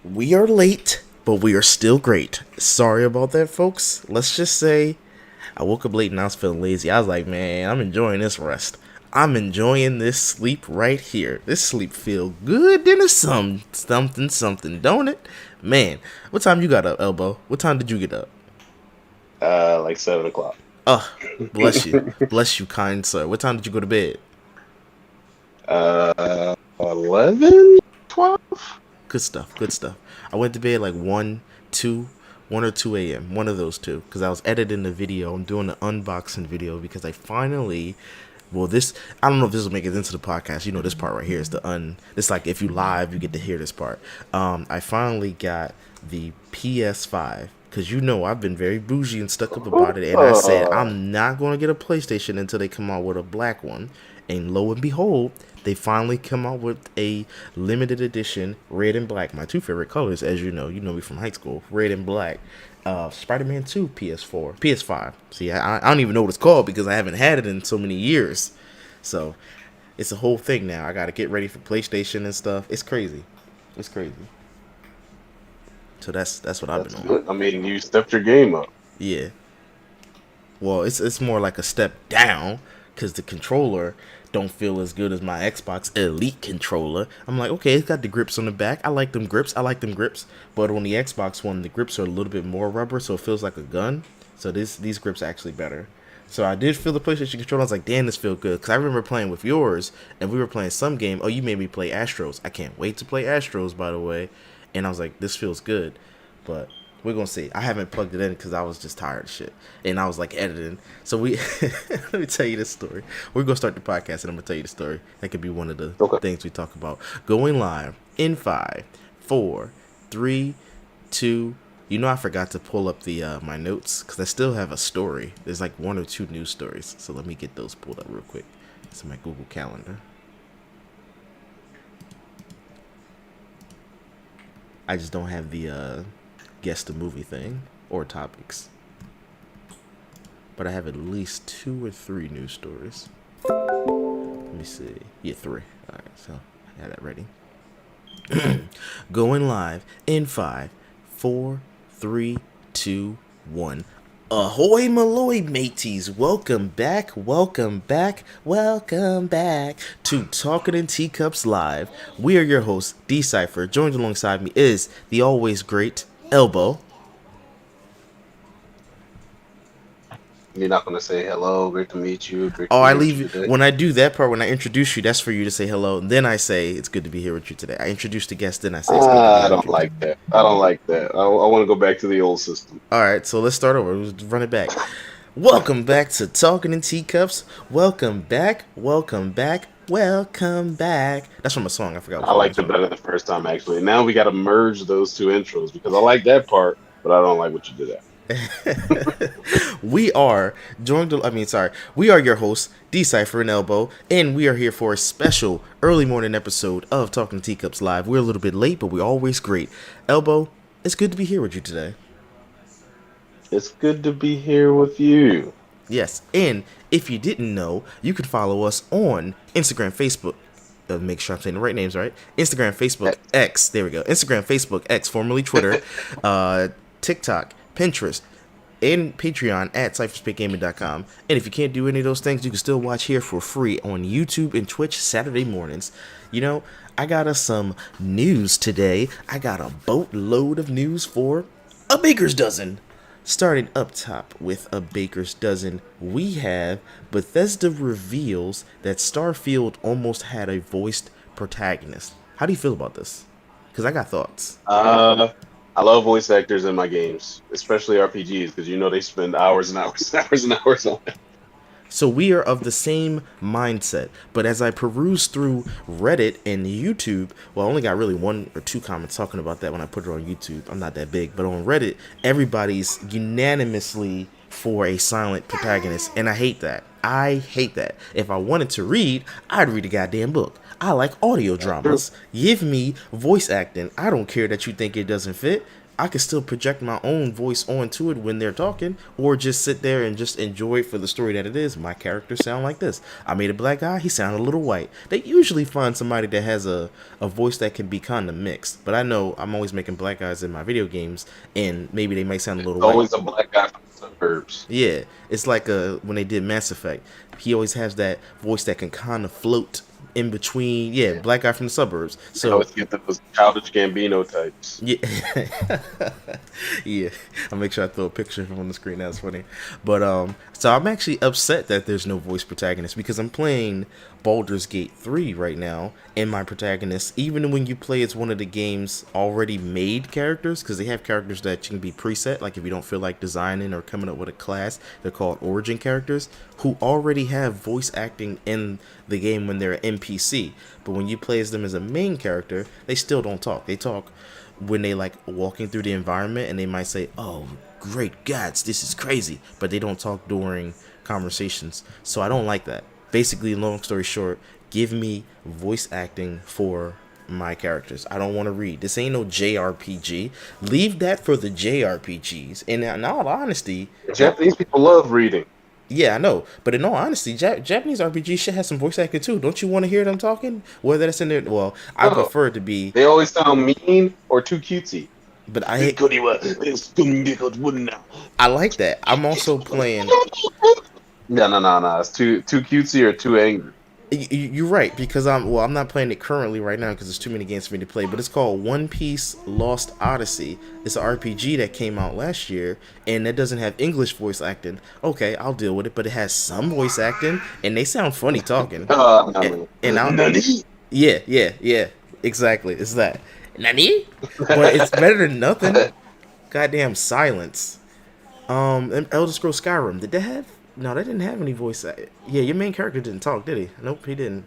We are late, but we are still great. Sorry about that, folks. Let's just say I woke up late and I was feeling lazy. I was like, man, I'm enjoying this rest. I'm enjoying this sleep right here. This sleep feel good in a something, don't it? Man, what time you got up, Elbow? What time did you get up? Like 7 o'clock. Oh, bless you. Bless you, kind sir. What time did you go to bed? 11, 12. Good stuff. Good stuff. I went to bed like 2, 1 or 2 a.m. One of those two. Because I was editing the video. I'm doing the unboxing video because I finally. Well, this. I don't know if this will make it into the podcast. You know, this part right here is It's like if you live, you get to hear this part. I finally got the PS5. Because you know, I've been very bougie and stuck up about it. And I said, Oh, I'm not going to get a PlayStation until they come out with a black one. And lo and behold, they finally come out with a limited edition red and black. My two favorite colors, as you know me from high school, red and black. Spider-Man 2 PS4, PS5. See, I don't even know what it's called because I haven't had it in so many years. So it's a whole thing now. I got to get ready for PlayStation and stuff. It's crazy. It's crazy. So that's what I've been that's on. good. I mean, you stepped your game up. Yeah. Well, it's more like a step down because the controller don't feel as good as my Xbox Elite controller. I'm like, okay, it's got the grips on the back. I like them grips. But on the Xbox One, the grips are a little bit more rubber, so it feels like a gun. So these grips are actually better. So I did feel the PlayStation controller. I was like, damn, this feel good. Because I remember playing with yours, and we were playing some game. Oh, you made me play Astros. I can't wait to play Astros, by the way. And I was like, this feels good. But we're gonna see. I haven't plugged it in because I was just tired of shit, and I was like editing. So we let me tell you this story. We're gonna start the podcast, and I'm gonna tell you the story. That could be one of the Okay. things we talk about. Going live in 5, 4, 3, 2. You know, I forgot to pull up the my notes because I still have a story. There's like 1 or 2 news stories, so let me get those pulled up real quick. It's in my Google Calendar. I just don't have the guess the movie thing or topics. But I have at least 2 or 3 news stories. Let me see. Yeah, 3. Alright, so I got that ready. Going live in 5, 4, 3, 2, 1. Ahoy Maloy mateys, welcome back to Talking in Teacups Live. We are your hosts, Decipher. Joined alongside me is the always great Elbow. You're not gonna say hello. Great to meet you. Great Oh, to be I here with you leave today. when I do that part, when I introduce you, that's for you to say hello. And then I say it's good to be here with you today. I introduce the guest, then I say it's good to be I here with don't you today. like that. I don't like that. I want to go back to the old system. All right, so let's start over. Let's run it back. Welcome back to Talking in Teacups. Welcome back. Welcome back. Welcome back. That's from a song. I forgot I which one liked that's it from. better the first time, actually. Now we got to merge those two intros because I like that part, but I don't like what you did there. We are joined. I mean, sorry. We are your hosts, Decipher and Elbow, and we are here for a special early morning episode of Talking Teacups Live. We're a little bit late, but we're always great. Elbow, it's good to be here with you today. It's good to be here with you. Yes, and if you didn't know, you can follow us on Instagram, Facebook. Make sure I'm saying the right names, right? Instagram, Facebook, X. There we go. Instagram, Facebook, X, formerly Twitter, TikTok, Pinterest, and Patreon at cypherspeakgaming.com. And if you can't do any of those things, you can still watch here for free on YouTube and Twitch Saturday mornings. You know, I got us some news today. I got a boatload of news for a baker's dozen. Starting up top with a baker's dozen, we have Bethesda reveals that Starfield almost had a voiced protagonist. How do you feel about this? Because I got thoughts. Uh, I love voice actors in my games, especially RPGs, because you know they spend hours and hours and hours and hours on it. So we are of the same mindset. But as I peruse through Reddit and YouTube, well, I only got really 1 or 2 comments talking about that when I put it on YouTube. I'm not that big. But on Reddit, everybody's unanimously for a silent protagonist. And I hate that. I hate that. If I wanted to read, I'd read a goddamn book. I like audio That's true. dramas. Give me voice acting. I don't care that you think it doesn't fit. I could still project my own voice onto it when they're talking, or just sit there and just enjoy it for the story that it is. My characters sound like this. I made a black guy, he sounded a little white. They usually find somebody that has a voice that can be kind of mixed, but I know I'm always making black guys in my video games, and maybe they might sound a little white. Always a black guy from the suburbs. Yeah, it's like when they did Mass Effect. He always has that voice that can kind of float in between. Yeah, black guy from the suburbs. So So always get those childish Gambino types. yeah, yeah. I'll make sure I throw a picture of him on the screen. That's funny. But so I'm actually upset that there's no voice protagonist because I'm playing Baldur's Gate 3 right now, and my protagonist, even when you play as one of the game's already made characters, because they have characters that can be preset, like if you don't feel like designing or coming up with a class, they're called origin characters, who already have voice acting in the game when they're an NPC. But when you play as them as a main character, they still don't talk. They talk when they like walking through the environment, and they might say, "Oh, great gods, this is crazy," but they don't talk during conversations. So I don't like that. Basically, long story short, give me voice acting for my characters. I don't want to read. This ain't no JRPG. Leave that for the JRPGs. And in all honesty, Japanese people love reading. yeah, I know. But in all honesty, Japanese RPG should have some voice acting too. Don't you want to hear them talking? Whether that's in there, well, I No. prefer it to be. They always sound mean or too cutesy. But I like that. I'm also playing. No. It's too cutesy or too angry. You're right, because I'm not playing it currently right now because there's too many games for me to play. But it's called One Piece Lost Odyssey. It's an RPG that came out last year, and it doesn't have English voice acting. Okay, I'll deal with it, but it has some voice acting, and they sound funny talking. Yeah, exactly. It's that. Nani? But it's better than nothing. Goddamn silence. And Elder Scrolls Skyrim, did they have? No, they didn't have any voice. Yeah, your main character didn't talk, did he? Nope, he didn't.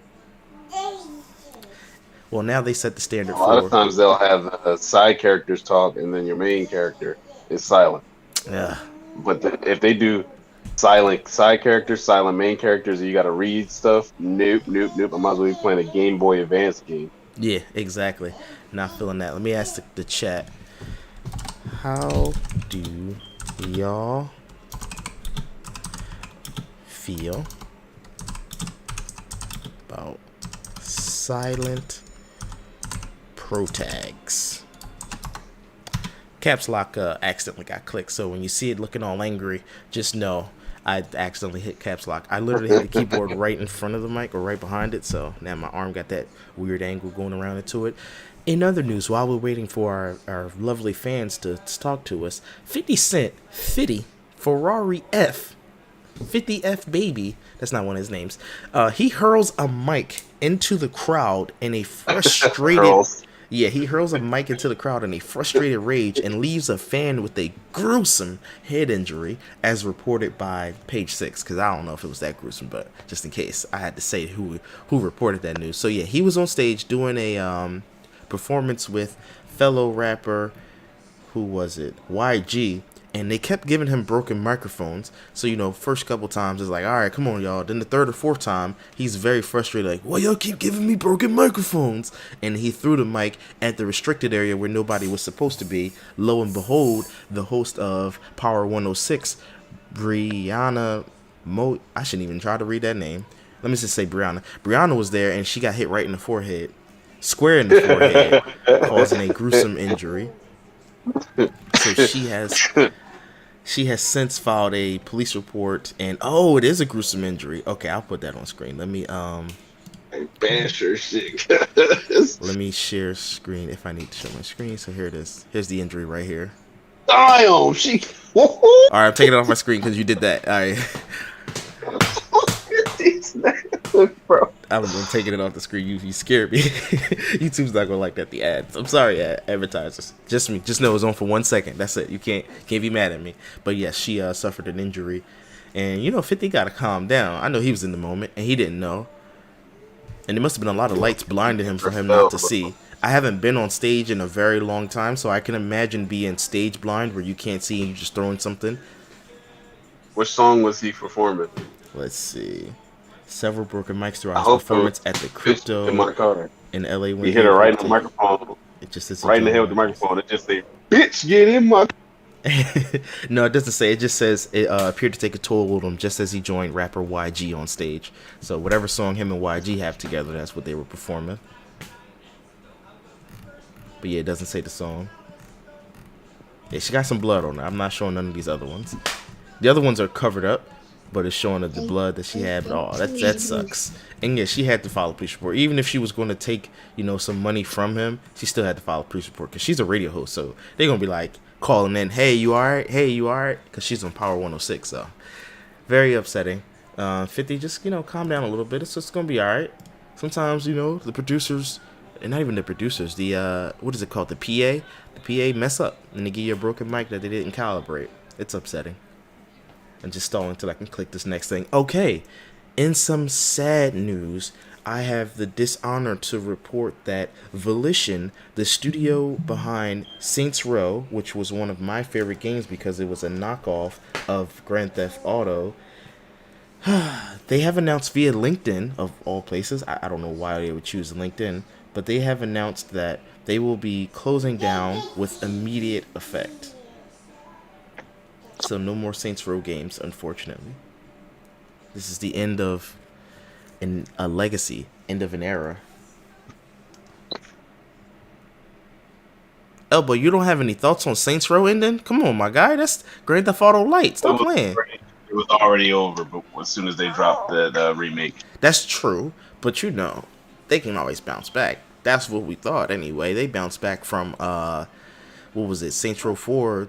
Well, now they set the standard A lot of for. times they'll have side characters talk, and then your main character is silent. Yeah. But if they do silent side characters, silent main characters, and you got to read stuff, nope. I might as well be playing a Game Boy Advance game. Yeah, exactly. Not feeling that. Let me ask the chat. How do y'all feel about silent protags? Caps lock accidentally got clicked, so when you see it looking all angry, just know I accidentally hit caps lock. I literally hit the keyboard right in front of the mic or right behind it, so now my arm got that weird angle going around into it. In other news, while we're waiting for our lovely fans to talk to us, 50 Cent, 50, Ferrari F, 50F Baby, that's not one of his names, he hurls a mic into the crowd in a frustrated... Yeah, he hurls a mic into the crowd in a frustrated rage and leaves a fan with a gruesome head injury, as reported by Page 6, because I don't know if it was that gruesome, but just in case, I had to say who reported that news. So yeah, he was on stage doing a performance with fellow rapper, who was it, YG, and they kept giving him broken microphones. So, first couple times it's like, all right, come on, y'all. Then the third or fourth time, he's very frustrated, like, why y'all keep giving me broken microphones? And he threw the mic at the restricted area where nobody was supposed to be. Lo and behold, the host of Power 106, Brianna I shouldn't even try to read that name. Let me just say Brianna. Brianna was there, and she got hit right in the forehead. Square in the forehead, causing a gruesome injury. So she has since filed a police report, and it is a gruesome injury. Okay, I'll put that on screen. Let me bash her shit. Let me share screen if I need to show my screen. So here it is. Here's the injury right here. Damn, All right, I'm taking it off my screen because you did that. All right. Bro. I'm taking it off the screen. You scared me. YouTube's not gonna like that. The ads. I'm sorry, advertisers. Just me. Just know it was on for 1 second. That's it. You can't be mad at me. But yes, she suffered an injury, and 50 gotta calm down. I know he was in the moment and he didn't know, and there must have been a lot of lights blinding him for him not to see. I haven't been on stage in a very long time, so I can imagine being stage blind where you can't see and you're just throwing something. Which song was he performing? Let's see. Several broken mics throughout his performance at the Crypto in LA. When he hit it right in the microphone. It just is a right in the head with drum the microphone. It just say, "Bitch, get in my." No, it doesn't say. It just says it appeared to take a toll with him just as he joined rapper YG on stage. So whatever song him and YG have together, that's what they were performing. But yeah, it doesn't say the song. Yeah, she got some blood on her. I'm not showing none of these other ones. The other ones are covered up, but it's showing the blood that she had. But oh, that sucks. And yeah, she had to file a police report. Even if she was going to take, some money from him, she still had to file a police report because she's a radio host. So they're gonna be like calling in, "Hey, you alright? Hey, you alright?" Because she's on Power 106. So very upsetting. 50, just calm down a little bit. It's just gonna be alright. Sometimes the producers, and not even the producers, the what is it called? The PA mess up and they give you a broken mic that they didn't calibrate. It's upsetting. And just stalling until I can click this next thing. Okay, in some sad news, I have the dishonor to report that Volition, the studio behind Saints Row, which was one of my favorite games because it was a knockoff of Grand Theft Auto, they have announced via LinkedIn, of all places, I don't know why they would choose LinkedIn, but they have announced that they will be closing down with immediate effect. So no more Saints Row games, unfortunately. This is the end of a legacy, end of an era. Elbow, you don't have any thoughts on Saints Row ending? Come on, my guy. That's Grand Theft Auto Light. Stop playing. It was already over, but as soon as they dropped the remake. That's true, but they can always bounce back. That's what we thought anyway. They bounced back from what was it, Saints Row 4,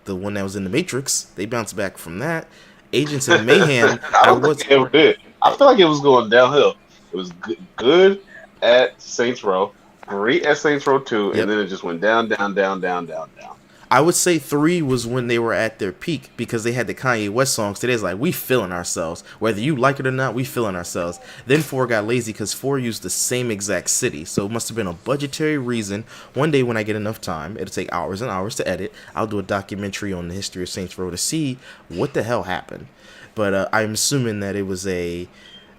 the one that was in the Matrix. They bounced back from that. Agents of Mayhem. I don't think it ever did. I feel like it was going downhill. It was good at Saints Row, great at Saints Row 2, and then it just went down, down, down, down, down, down. I would say 3 was when they were at their peak because they had the Kanye West songs. Today's like, we feeling ourselves. Whether you like it or not, we feeling ourselves. Then 4 got lazy because 4 used the same exact city. So it must have been a budgetary reason. One day when I get enough time, it'll take hours and hours to edit. I'll do a documentary on the history of Saints Row to see what the hell happened. But I'm assuming that it was a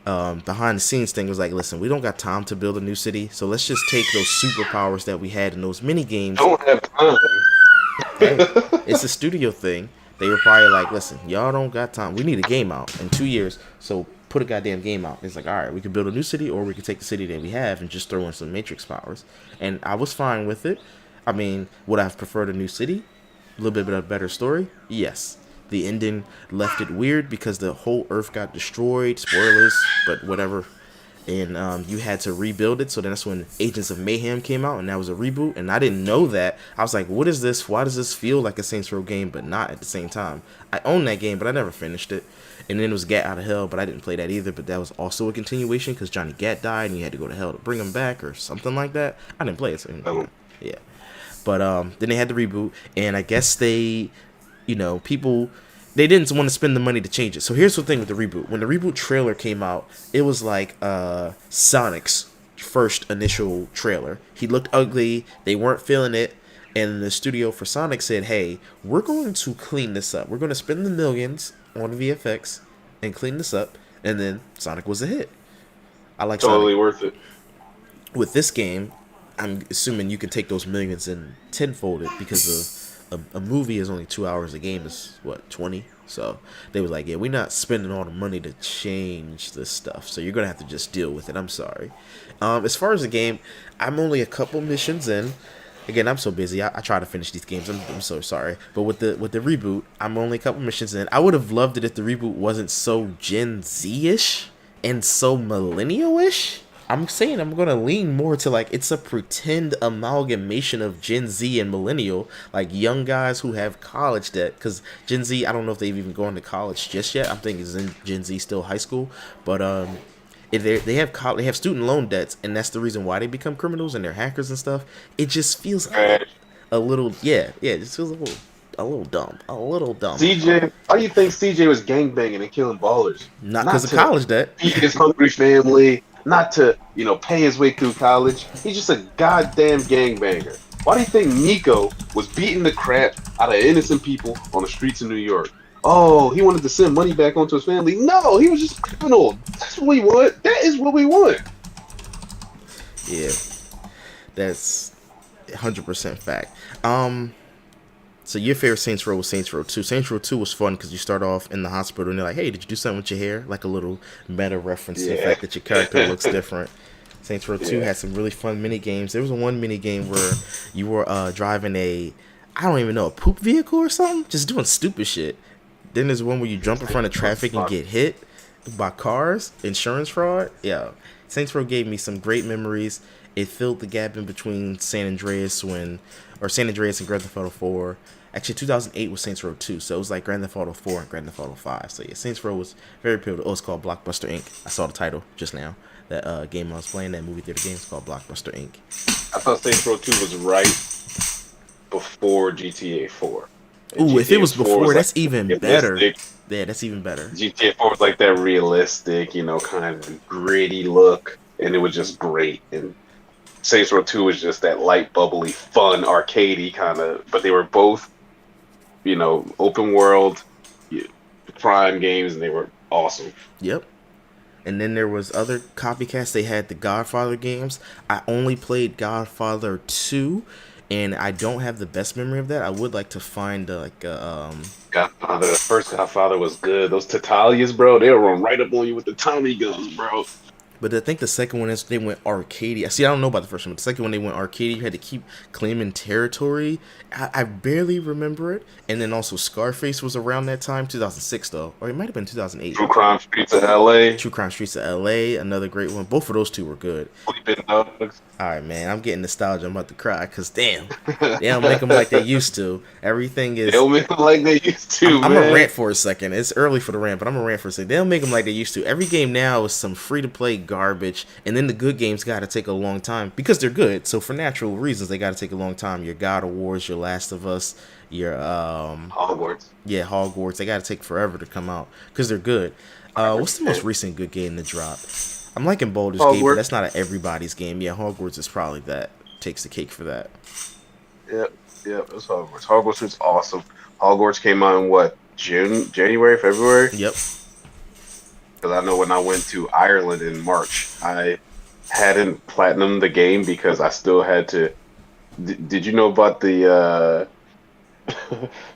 behind the scenes thing. It was like, listen, we don't got time to build a new city. So let's just take those superpowers that we had in those mini games. Don't have time. Hey, it's a studio thing. They were probably like, listen, y'all don't got time. We need a game out in 2 years, so put a goddamn game out. It's like, all right, we can build a new city, or we can take the city that we have and just throw in some Matrix powers. And I was fine with it. I mean, would I have preferred a new city? A little bit of a better story? Yes. The ending left it weird because the whole Earth got destroyed. Spoilers, but whatever. And you had to rebuild it. So then that's when Agents of Mayhem came out, and that was a reboot. And I didn't know that. I was like, what is this? Why does this feel like a Saints Row game, but not at the same time? I own that game, but I never finished it. And then it was Gat Out of Hell, but I didn't play that either. But that was also a continuation because Johnny Gat died, and you had to go to hell to bring him back or something like that. I didn't play it. So, yeah. But then they had the reboot, and I guess they, people... They didn't want to spend the money to change it. So here's the thing with the reboot. When the reboot trailer came out, it was like Sonic's first initial trailer. He looked ugly. They weren't feeling it. And the studio for Sonic said, hey, we're going to clean this up. We're going to spend the millions on VFX and clean this up. And then Sonic was a hit. I like totally Sonic. Worth it. With this game, I'm assuming you can take those millions and tenfold it because of a movie is only 2 hours. A game is 20. So they was like, yeah, we're not spending all the money to change this stuff. So you're gonna have to just deal with it. I'm sorry. As far as the game, I'm only a couple missions in. Again, I'm so busy. I try to finish these games. I'm so sorry. But with the reboot, I'm only a couple missions in. I would have loved it if the reboot wasn't so Gen Z-ish and so millennial-ish. I'm saying I'm going to lean more to like it's a pretend amalgamation of Gen Z and millennial, like young guys who have college debt. Because Gen Z, I don't know if they've even gone to college just yet. I'm thinking Gen Z still high school. But if they have student loan debts, and that's the reason why they become criminals and they're hackers and stuff. It just feels a little, it just feels a little dumb. CJ, why do you think CJ was gangbanging and killing ballers? Not because of college debt. Feed his hungry family. Not to, pay his way through college. He's just a goddamn gangbanger. Why do you think Nico was beating the crap out of innocent people on the streets of New York? Oh, he wanted to send money back onto his family? No, he was just a criminal. That's what we want. That is what we want. Yeah. That's... 100% fact. So your favorite Saints Row was Saints Row 2. Saints Row 2 was fun because you start off in the hospital and they're like, hey, did you do something with your hair? Like a little meta reference to the Yeah. fact that your character looks different. Saints Row 2 Yeah. had some really fun mini games. There was one mini game where you were driving I don't even know, a poop vehicle or something? Just doing stupid shit. Then there's one where you jump in front of traffic and get hit by cars, insurance fraud. Yeah. Saints Row gave me some great memories. It filled the gap in between San Andreas and Grand Theft Auto 4. Actually, 2008 was Saints Row 2, so it was like Grand Theft Auto 4 and Grand Theft Auto 5. So yeah, Saints Row was very pivotal. Oh, it's called Blockbuster Inc. I saw the title just now. That game I was playing, that movie theater game, is called Blockbuster Inc. I thought Saints Row 2 was right before GTA 4. And Ooh, GTA if it was 4 before, was that's like even better. Yeah, that's even better. GTA 4 was like that realistic, kind of gritty look, and it was just great. And Saints Row 2 was just that light, bubbly, fun, arcadey kind of. But they were both, open world crime games, and they were awesome. Yep. And then there was other copycats. They had the Godfather games. I only played Godfather 2, and I don't have the best memory of that. I would like to find Godfather, the first Godfather was good. Those Tatalias, bro, they'll run right up on you with the Tommy guns, bro. But I think the second one is they went arcadey. See, I don't know about the first one, but the second one they went arcadey. You had to keep claiming territory. I barely remember it. And then also Scarface was around that time, 2006 though, or it might have been 2008. True Crime Streets of L.A. True Crime Streets of L.A. Another great one. Both of those two were good. Sleeping Dogs. All right, man. I'm getting nostalgia. I'm about to cry because damn, they don't make them like they used to. Everything is. They don't make them like they used to. I'm man. gonna rant for a second. It's early for the rant, but I'm gonna rant for a second. They don't make them like they used to. Every game now is some free to play garbage, and then the good games got to take a long time because they're good. So for natural reasons, they got to take a long time. Your God of Wars, your Last of Us, your Hogwarts. Yeah, Hogwarts. They got to take forever to come out because they're good. What's the most recent good game to drop? I'm liking Baldur's Gate, but that's not an everybody's game. Yeah, Hogwarts is probably that. Takes the cake for that. Yep, it's Hogwarts. Hogwarts was awesome. Hogwarts came out in what, January, February? Yep. Because I know when I went to Ireland in March, I hadn't platinumed the game because I still had to. Did you know about the?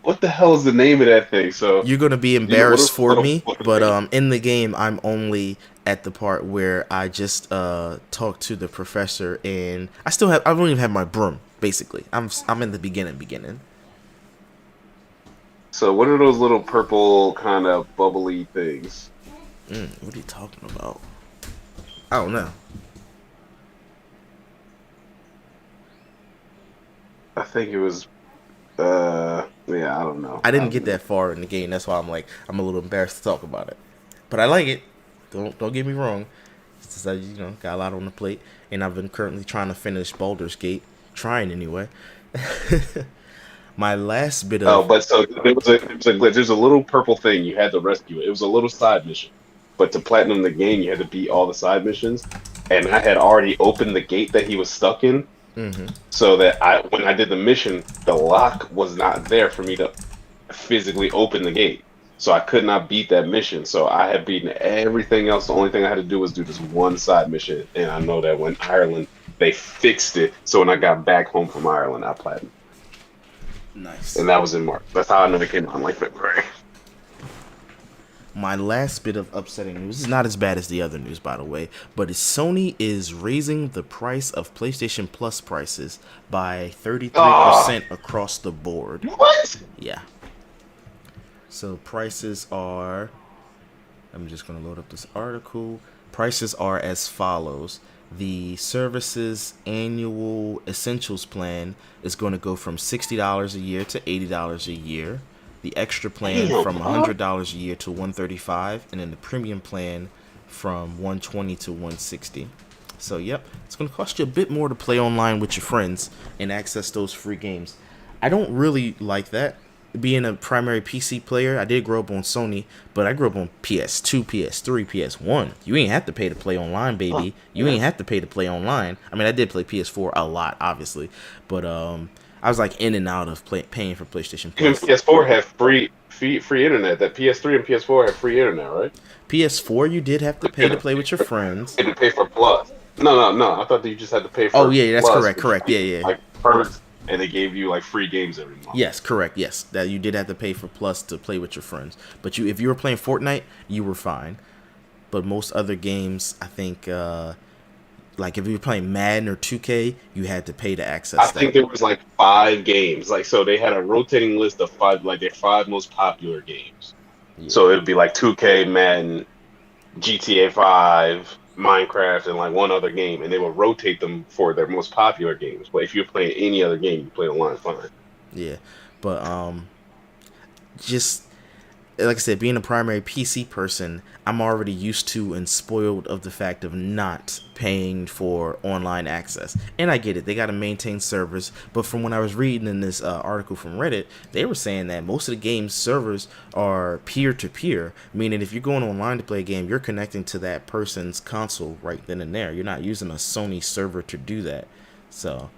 What the hell is the name of that thing? So you're gonna be embarrassed for me, but in the game I'm only at the part where I just talked to the professor, and I don't even have my broom. Basically, I'm in the beginning. So what are those little purple kind of bubbly things? What are you talking about? I don't know. I think it was. Yeah, I don't know. I didn't get that far in the game. That's why I'm a little embarrassed to talk about it. But I like it. Don't get me wrong. It's just that, got a lot on the plate, and I've been currently trying to finish Baldur's Gate, trying anyway. My last bit of but so there was a glitch. There's a little purple thing you had to rescue it. It was a little side mission, but to platinum the game, you had to beat all the side missions. And I had already opened the gate that he was stuck in. Mm-hmm. So that when I did the mission, the lock was not there for me to physically open the gate. So I could not beat that mission. So I had beaten everything else. The only thing I had to do was do this one side mission. And I know that when Ireland, they fixed it. So when I got back home from Ireland, I platinumed. Nice. And that was in March. That's how I know it came out in like February. My last bit of upsetting news is not as bad as the other news, by the way, but Sony is raising the price of PlayStation Plus prices by 33% across the board. What? Yeah. So prices are... I'm just going to load up this article. Prices are as follows. The service's annual essentials plan is going to go from $60 a year to $80 a year. The extra plan from $100 a year to $135, and then the premium plan from $120 to $160. So, yep, it's going to cost you a bit more to play online with your friends and access those free games. I don't really like that. Being a primary PC player, I did grow up on Sony, but I grew up on PS2, PS3, PS1. You ain't have to pay to play online, baby. You ain't have to pay to play online. I mean, I did play PS4 a lot, obviously, but I was like in and out of paying for PlayStation Plus. Even PS4 had free internet. That PS3 and PS4 had free internet, right? PS4, you did have to pay to play with your friends. You had to pay for Plus. No. I thought that you just had to pay for. Oh yeah, that's Plus. correct. Yeah. Like perks, and they gave you like free games every month. Yes, correct. Yes, that you did have to pay for Plus to play with your friends. But if you were playing Fortnite, you were fine. But most other games, I think, like if you were playing Madden or 2K, you had to pay to I access think that. there was like 5 games. Like so they had a rotating list of five, like their 5 most popular games. Yeah, So it'd be like 2K, Madden, GTA 5, Minecraft, and like one other game, and they would rotate them for their most popular games. But if you're playing any other game, you play online fine. yeah. But just like I said, being a primary PC person, I'm already used to and spoiled of the fact of not paying for online access. And I get it, they got to maintain servers. But from when I was reading in this article from Reddit, they were saying that most of the game's servers are peer to peer, meaning if you're going online to play a game, you're connecting to that person's console right then and there. You're not using a Sony server to do that. So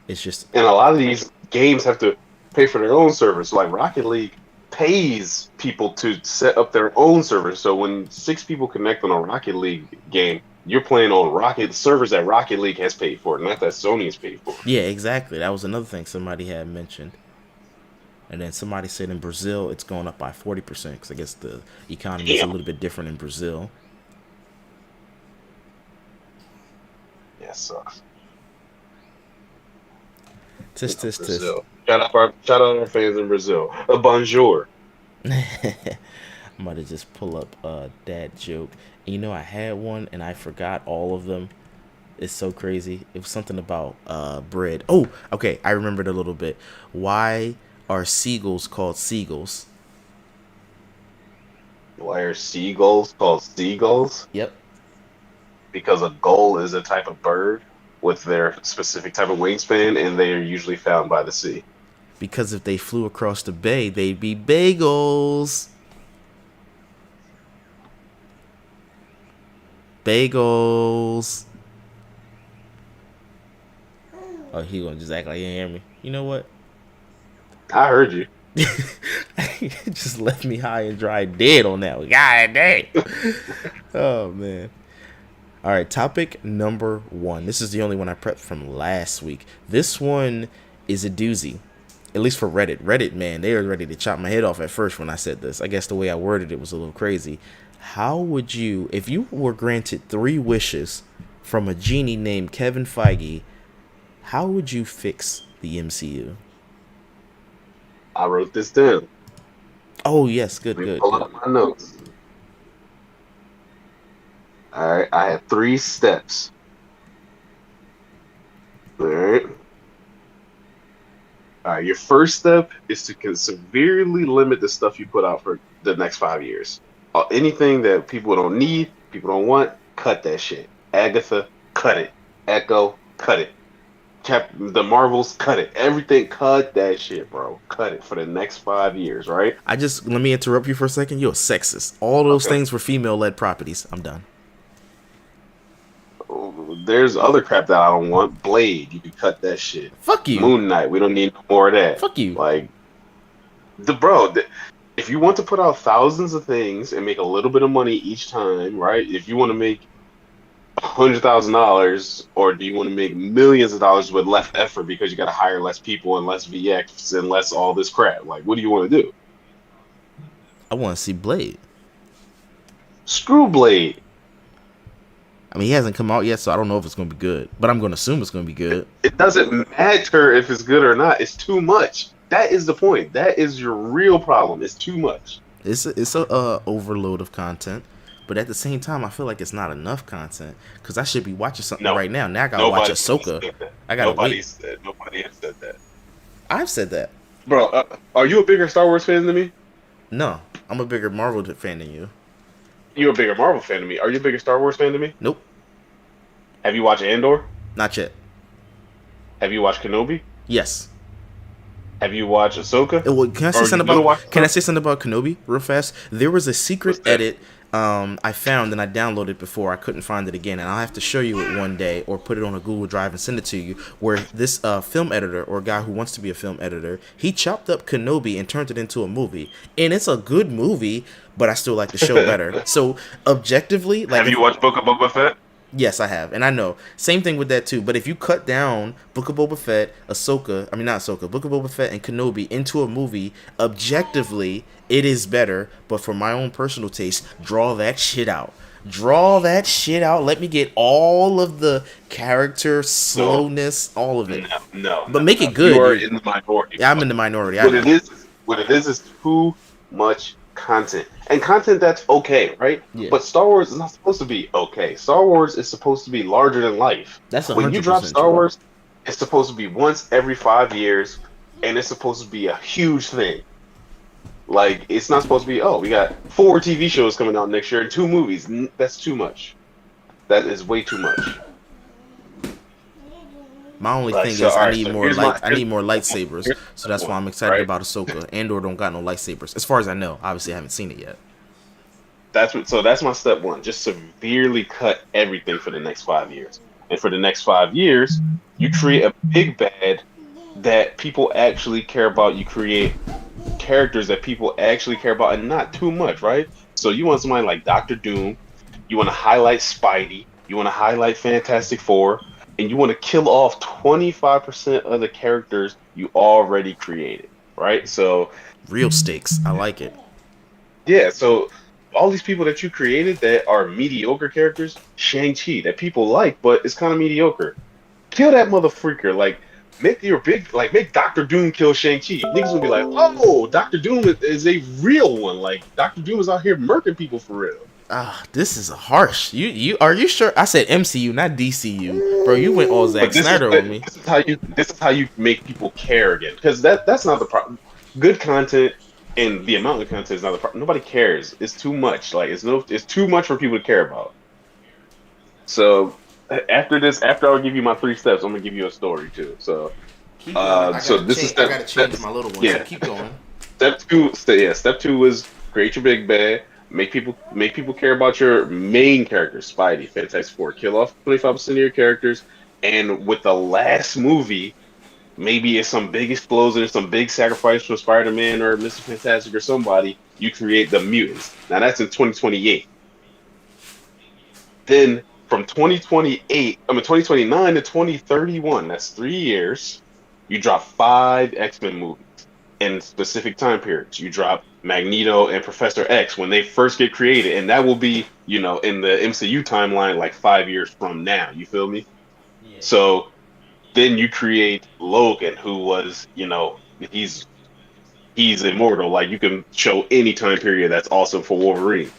it's just, And a lot of these games have to pay for their own servers. So like Rocket League pays people to set up their own servers. So when 6 people connect on a Rocket League game, you're playing on Rocket servers that Rocket League has paid for, not that Sony has paid for. yeah, exactly. That was another thing somebody had mentioned. And then somebody said in Brazil it's going up by 40% because I guess the economy is a Damn. little bit different in Brazil. Yeah, sucks. Tis, tis, tis. Brazil. Shout out our fans in Brazil. A bonjour. I'm about to just pull up that joke. And you know, I had one and I forgot all of them. It's so crazy. It was something about bread. Oh, okay. I remembered a little bit. Why are seagulls called seagulls? Why are seagulls called seagulls? Yep. Because a gull is a type of bird with their specific type of wingspan, and they are usually found by the sea. Because if they flew across the bay, they'd be bagels. Bagels. Oh, he gonna just act like he didn't hear me. You know what? I heard you. Just left me high and dry dead on that one. God dang. Oh, man. All right, topic number 1. This is the only one I prepped from last week. This one is a doozy, at least for Reddit. Reddit, man, they were ready to chop my head off at first when I said this. I guess the way I worded it was a little crazy. How would you, if you were granted 3 wishes from a genie named Kevin Feige, how would you fix the MCU? I wrote this down. Oh, yes, good, Let me good, pull good. up my notes. All right, I have 3 steps. All right. All right, your first step is to severely limit the stuff you put out for the next 5 years. Anything that people don't need, people don't want, cut that shit. Agatha, cut it. Echo, cut it. The Marvels, cut it. Everything, cut that shit, bro. Cut it for the next 5 years, right? Let me interrupt you for a second. You're a sexist. All those Okay. things were female-led properties. I'm done. There's other crap that I don't want. Blade, you can cut that shit. Fuck you. Moon Knight, we don't need no more of that. Fuck you. Like, if you want to put out thousands of things and make a little bit of money each time, right? If you want to make $100,000, or do you want to make millions of dollars with less effort because you got to hire less people and less VX and less all this crap? Like, what do you want to do? I want to see Blade. Screw Blade. I mean, he hasn't come out yet, so I don't know if it's going to be good. But I'm going to assume it's going to be good. It doesn't matter if it's good or not. It's too much. That is the point. That is your real problem. It's too much. It's a overload of content. But at the same time, I feel like it's not enough content. Because I should be watching something No. right now. Now I got to watch Nobody Ahsoka. said that. I got to wait. Nobody has said that. I've said that. Bro, are you a bigger Star Wars fan than me? No, I'm a bigger Marvel fan than you. You're a bigger Marvel fan than me. Are you a bigger Star Wars fan than me? Nope, Have you watched Andor? not yet. Have you watched Kenobi? Yes. Have you watched Ahsoka? Well, can I say Or something you gonna about? watch Can I say something about Kenobi real fast? There was a secret What's that? edit I found and I downloaded before. I couldn't find it again, and I'll have to show you it one day or put it on a Google Drive and send it to you. Where this film editor or guy who wants to be a film editor, he chopped up Kenobi and turned it into a movie, and it's a good movie. But I still like the show better. So objectively, like, Have you watched Book of Boba Fett? Yes, I have, and I know. Same thing with that too. But if you cut down Book of Boba Fett, Ahsoka, I mean not Ahsoka, Book of Boba Fett and Kenobi into a movie, objectively, it is better. But for my own personal taste, draw that shit out. Draw that shit out. Let me get all of the character No, slowness, all of it. no, no, But no, make no. it You good. are You, in the minority, yeah, I'm bro. in the minority. I What know. it is, what it is too much content, and content that's okay, right? Yeah, But Star Wars is not supposed to be okay. Star Wars is supposed to be larger than life. that's a When you hundred drop percent Star true. Wars, it's supposed to be once every 5 years, and it's supposed to be a huge thing. Like it's not supposed to be, oh, we got 4 TV shows coming out next year and 2 movies. That's too much. That is way too much. My only Like thing so, is all right. So I need more lightsabers. here's So my that's why point, I'm excited right? about Ahsoka. Andor don't got no lightsabers, as far as I know. Obviously, I haven't seen it yet. That's my step one. Just severely cut everything for the next 5 years. And for the next 5 years, you create a big bad that people actually care about. You create characters that people actually care about and not too much, right? So you want somebody like Doctor Doom, you want to highlight Spidey, you want to highlight Fantastic Four, and you want to kill off 25% of the characters you already created, right? So Real stakes. I like it. yeah, so all these people that you created that are mediocre characters, Shang-Chi, that people like, but it's kind of mediocre. Kill that motherfucker. Like, make your big, like, make Doctor Doom kill Shang-Chi. Niggas will be like, oh, Doctor Doom is a real one. Like, Doctor Doom is out here murking people for real. Ah, this is harsh. You are you sure? I said MCU, not DCU, bro. You went all Zack But this is Snyder on me. this is how you make people care again. Because that's not the problem. Good content and the amount of content is not the problem. Nobody cares. It's too much. Like, it's too much for people to care about. So after this, after I'll give you my 3 steps, I'm gonna give you a story too. So Keep going. I so gotta this is change. I step, gotta step change my little one. So yeah. keep going. Step two was create your big bad, make people care about your main characters, Spidey, Fantastic Four, kill off 25% of your characters, and with the last movie, maybe it's some big explosion, some big sacrifice for Spider-Man or Mr. Fantastic or somebody, you create the mutants. Now that's in 2028. Then from 2028, 2029 to 2031, that's 3 years, you drop 5 X-Men movies in specific time periods. You drop Magneto and Professor X when they first get created, and that will be, in the MCU timeline, like 5 years from now. You feel me? Yeah. So then you create Logan, who was, he's immortal. Like you can show any time period that's awesome for Wolverine.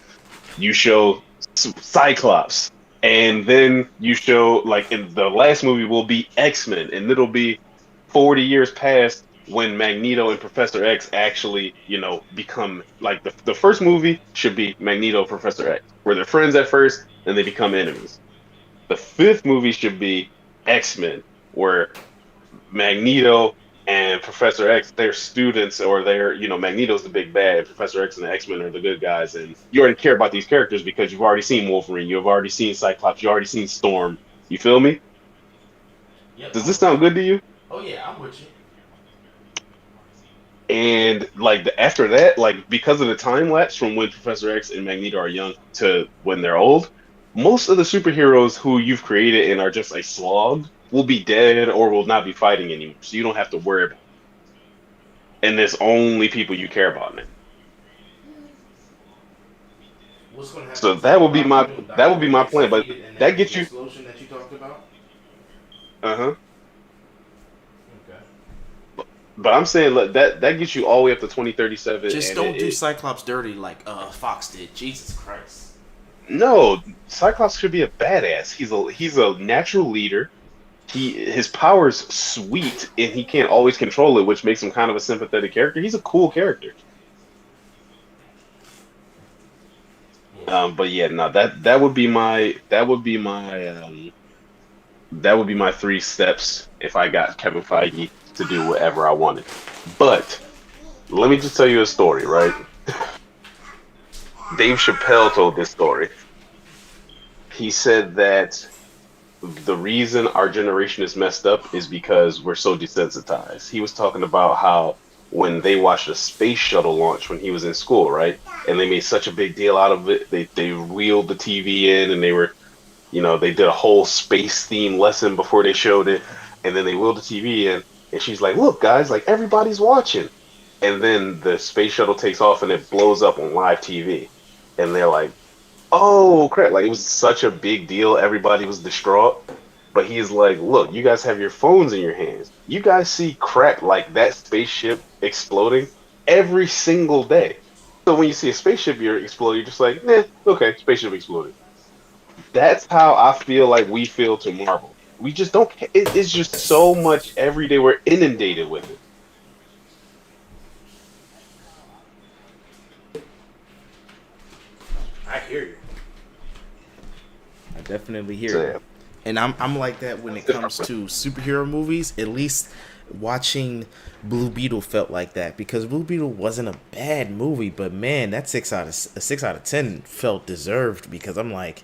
You show Cyclops, and then you show like in the last movie will be X-Men, and it'll be 40 years past when Magneto and Professor X actually, become like the first movie should be Magneto and Professor X, where they're friends at first and they become enemies. The fifth movie should be X-Men, where Magneto and Professor X, they're students, or they're, Magneto's the big bad, Professor X and the X-Men are the good guys, and you already care about these characters because you've already seen Wolverine, you've already seen Cyclops, you've already seen Storm. You feel me? Yep, Does I'm this with you. sound good to you? Oh yeah, I'm with you. And like after that, like because of the time lapse from when Professor X and Magneto are young to when they're old, most of the superheroes who you've created and are just a slog will be dead or will not be fighting anymore. So you don't have to worry about it. And there's only people you care about now. What's gonna happen So to Doctor Doom? that Doctor would be Doom my gets plan. But defeated in that that gets big you explosion that you talked about. uh-huh. Okay. But I'm saying look, that gets you all the way up to 2037 Just and don't do Cyclops dirty like Fox did. Jesus Christ. no, Cyclops should be a badass. He's a natural leader. His power's sweet and he can't always control it, which makes him kind of a sympathetic character. He's a cool character. Yeah. But yeah, no, that would be my 3 steps if I got Kevin Feige to do whatever I wanted. But let me just tell you a story, right? Dave Chappelle told this story. He said that the reason our generation is messed up is because we're so desensitized. He was talking about how when they watched a space shuttle launch when he was in school, right? And they made such a big deal out of it. They wheeled the TV in and they were they did a whole space theme lesson before they showed it, and then they wheeled the TV in, and she's like, "Look, guys, like everybody's watching." And then the space shuttle takes off and it blows up on live TV, and they're like, "Oh crap!" Like it was such a big deal. Everybody was distraught. But he's like, "Look, you guys have your phones in your hands. You guys see crap like that spaceship exploding every single day. So when you see a spaceship explode, you're just like, okay, spaceship exploded." That's how I feel like we feel to Marvel. We just don't. It's just so much every day. We're inundated with it. I hear you. I definitely hear So you. yeah, And I'm like that when it comes to superhero movies. At least watching Blue Beetle felt like that, because Blue Beetle wasn't a bad movie, but man, that 6 out of 10 felt deserved, because I'm like,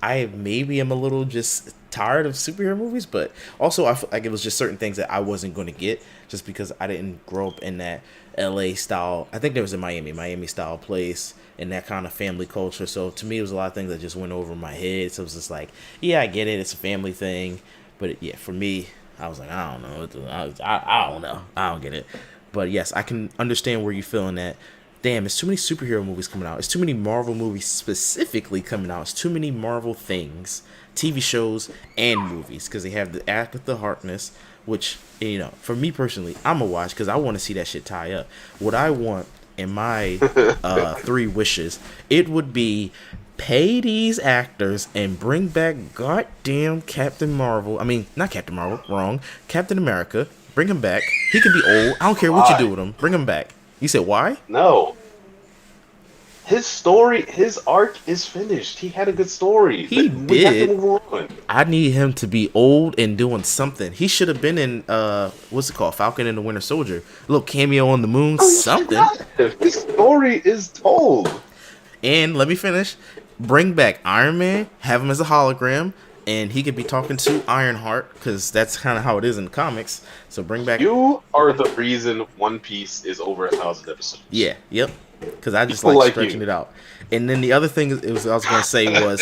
I maybe am a little just tired of superhero movies, but also I feel like it was just certain things that I wasn't going to get just because I didn't grow up in that LA style. I think there was a Miami style place and that kind of family culture. So to me, it was a lot of things that just went over my head. So it was just like, yeah, I get it. It's a family thing. But yeah, for me, I was like, I don't know. I don't know. I don't get it. But yes, I can understand where you're feeling that. Damn, it's too many superhero movies coming out. It's too many Marvel movies specifically coming out. It's too many Marvel things, TV shows and movies, because they have the Agatha Harkness, which, for me personally, I'm gonna watch because I want to see that shit tie up. What I want in my three wishes, it would be pay these actors and bring back goddamn Captain Marvel. I mean, not Captain Marvel, wrong. Captain America. Bring him back. He can be old. I don't care what you do why? with him. Bring him back. You said why? No, his story, his arc is finished. He had a good story. He We have to did. move on. I need him to be old and doing something. He should have been in what's it called? Falcon and the Winter Soldier. A little cameo on the moon, No, he should something. not have. His story is told. And let me finish. Bring back Iron Man, have him as a hologram, and he could be talking to Ironheart, because that's kind of how it is in the comics. So bring back, You are the reason One Piece is over 1,000 episodes. yeah, yep, because I just People like like stretching you. it out. And then the other thing I was gonna say was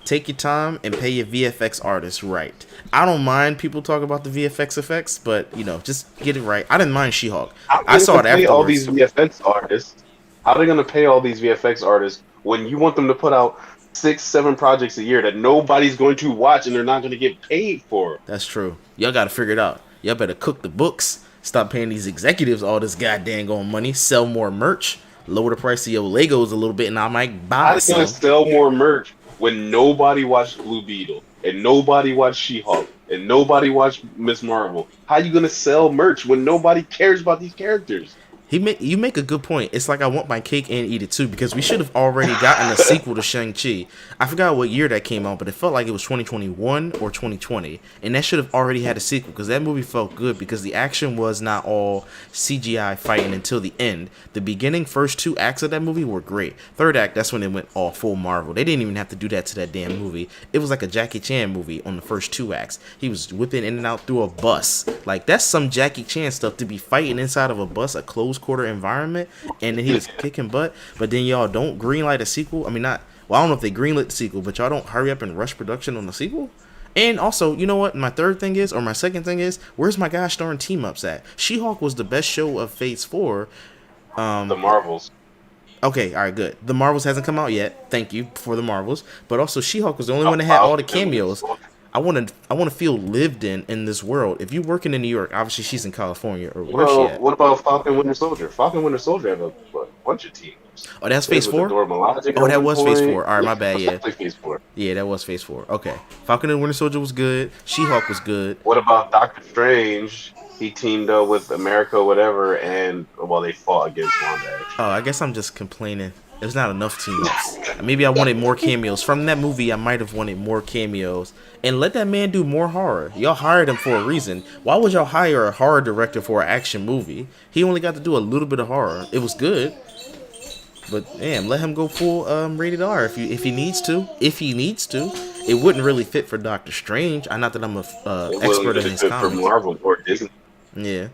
take your time and pay your VFX artists right. I don't mind people talk about the VFX effects, but just get it right. I didn't mind She-Hulk. How are I they saw going it to pay all these afterwards. VFX artists? How are they going to pay all these VFX artists when you want them to put out 6, 7 projects a year that nobody's going to watch and they're not going to get paid for? That's true. Y'all got to figure it out. Y'all better cook the books. Stop paying these executives all this goddamn on money. Sell more merch. Lower the price of your Legos a little bit, and I might How buy are they going to some. sell more merch when nobody watched Blue Beetle and nobody watched She-Hulk and nobody watched Miss Marvel? How are you going to sell merch when nobody cares about these characters? You make a good point. It's like I want my cake and eat it too, because we should have already gotten a sequel to Shang-Chi. I forgot what year that came out, but it felt like it was 2021 or 2020, and that should have already had a sequel, because that movie felt good, because the action was not all CGI fighting until the end. The beginning first 2 acts of that movie were great. Third act, that's when it went all full Marvel. They didn't even have to do that to that damn movie. It was like a Jackie Chan movie on the first 2 acts. He was whipping in and out through a bus. Like, that's some Jackie Chan stuff, to be fighting inside of a bus, a closed quarter environment, and then he was kicking butt. But then y'all don't greenlight a sequel. I mean, not, well, I don't know if they greenlit the sequel, but y'all don't hurry up and rush production on the sequel. And also, you know what my third thing is, or my second thing is, where's my gosh darn team ups at? She-Hulk was the best show of Phase 4. The Marvels. Okay, all right, good. The Marvels hasn't come out yet. Thank you for the Marvels. But also, She-Hulk was the only one that had all the Falcon and Winter cameos. Soldier. I want to feel lived in this world. If you're working in New York, obviously she's in California, or where's she Well, at? what about Falcon Winter Soldier? Falcon Winter Soldier have a bunch of teams. Oh, that's It was Phase with the 4. Dora Milaje Oh, at that one was Phase point. 4. All right, Yeah, my bad. that's Yeah, definitely Phase 4. yeah, that was Phase 4. Okay, Falcon and Winter Soldier was good. She-Hulk was good. What about Doctor Strange? He teamed up with America, whatever, and well, they fought against Wanda. Oh, I guess I'm just complaining. There's not enough team ups. Maybe I wanted more cameos from that movie. I might have wanted more cameos, and let that man do more horror. Y'all hired him for a reason. Why would y'all hire a horror director for an action movie? He only got to do a little bit of horror. It was good, but damn, let him go full rated R if he needs to. If he needs to, it wouldn't really fit for Doctor Strange. I not that I'm a It wasn't expert in really his good for comics. Marvel or Disney. Yeah,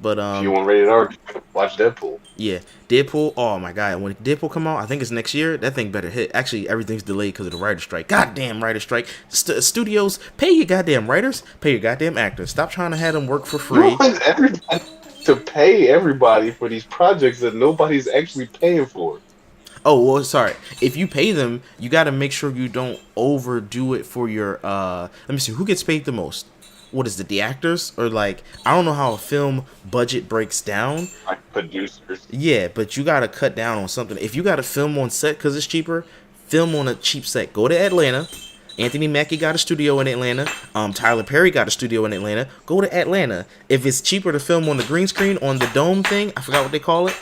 but If you want rated R, Watch Deadpool. Yeah, Deadpool. Oh my god, when Deadpool come out, I think it's next year. That thing better hit. Actually, everything's delayed because of the writer strike. Goddamn writer strike. Studios, pay your goddamn writers, pay your goddamn actors. Stop trying to have them work for You free. want everybody to pay everybody for these projects that nobody's actually paying for. Oh well, sorry. If you pay them, you got to make sure you don't overdo it for your. Let me see who gets paid the most. What is it, the actors or like I don't know how a film budget breaks down. Like producers. Yeah, but you gotta cut down on something. If you gotta film on set because it's cheaper, film on a cheap set. Go to Atlanta. Anthony Mackie got a studio in Atlanta. Tyler Perry got a studio in Atlanta. Go to Atlanta. If it's cheaper to film on the green screen on the dome thing, I forgot what they call it.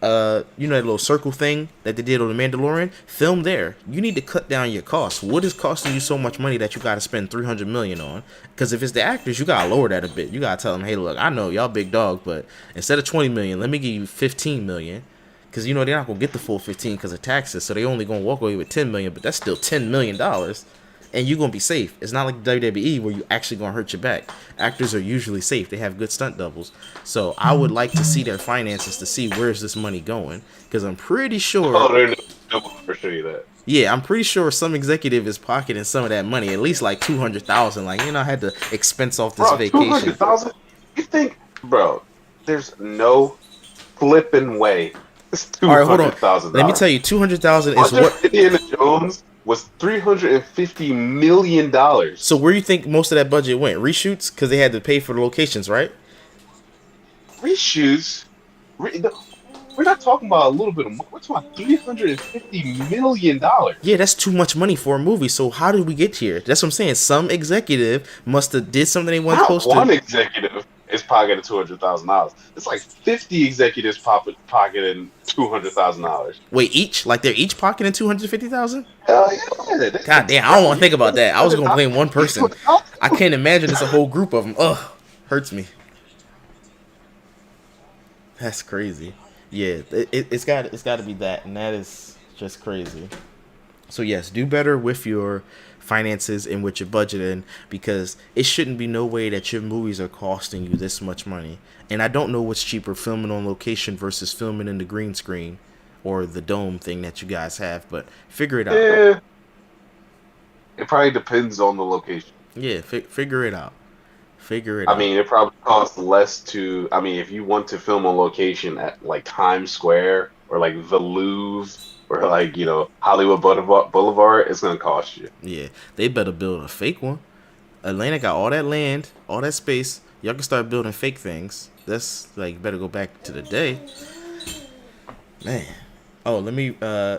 You know that little circle thing that they did on the Mandalorian. Film there. You need to cut down your costs. What is costing you so much money that you got to spend $300 million on? Because if it's the actors, you gotta lower that a bit. You gotta tell them, hey, look, I know y'all big dog, but instead of $20 million, let me give you $15 million. Because you know they're not gonna get the full 15 because of taxes, so they only gonna walk away with $10 million. But that's still $10 million. And you're gonna be safe. It's not like WWE where you actually gonna hurt your back. Actors are usually safe. They have good stunt doubles. So I would like to see their finances to see where's this money going. Because I'm pretty sure. Oh, they're no for show you that. Yeah, I'm pretty sure some executive is pocketing some of that money. At least like 200,000. Like I had to expense off this Bro, vacation. 200,000? You think, bro? There's no flipping way. It's All right, hold on. $200,000. Let me tell you, 200,000 is what. Indiana Jones was $350 million. So where you think most of that budget went? Reshoots because they had to pay for the locations, right? Reshoots. We're not talking about a little bit of money. We're talking about $350 million. Yeah, that's too much money for a movie. So how did we get here? That's what I'm saying. Some executive must have did something they weren't Not supposed one to. executive is pocketing $200,000. It's like 50 executives pocketing $200,000. Wait, each? Like they're each pocketing 250,000? Hell yeah! God damn, I don't want to think about that. I was gonna blame one person. I can't imagine it's a whole group of them. Ugh, hurts me. That's crazy. Yeah, it's got to be that, and that is just crazy. So yes, do better with your finances and with your budgeting because it shouldn't be no way that your movies are costing you this much money. And I don't know what's cheaper, filming on location versus filming in the green screen or the dome thing that you guys have, but figure it out. Yeah, it probably depends on the location. Yeah, figure it out. Figure it I out. mean, it probably costs less to. I mean, if you want to film on location at like Times Square or like the Louvre or like Hollywood Boulevard, it's gonna cost you. Yeah, they better build a fake one. Atlanta got all that land, all that space. Y'all can start building fake things. That's like better go back to the day. Man. Oh, let me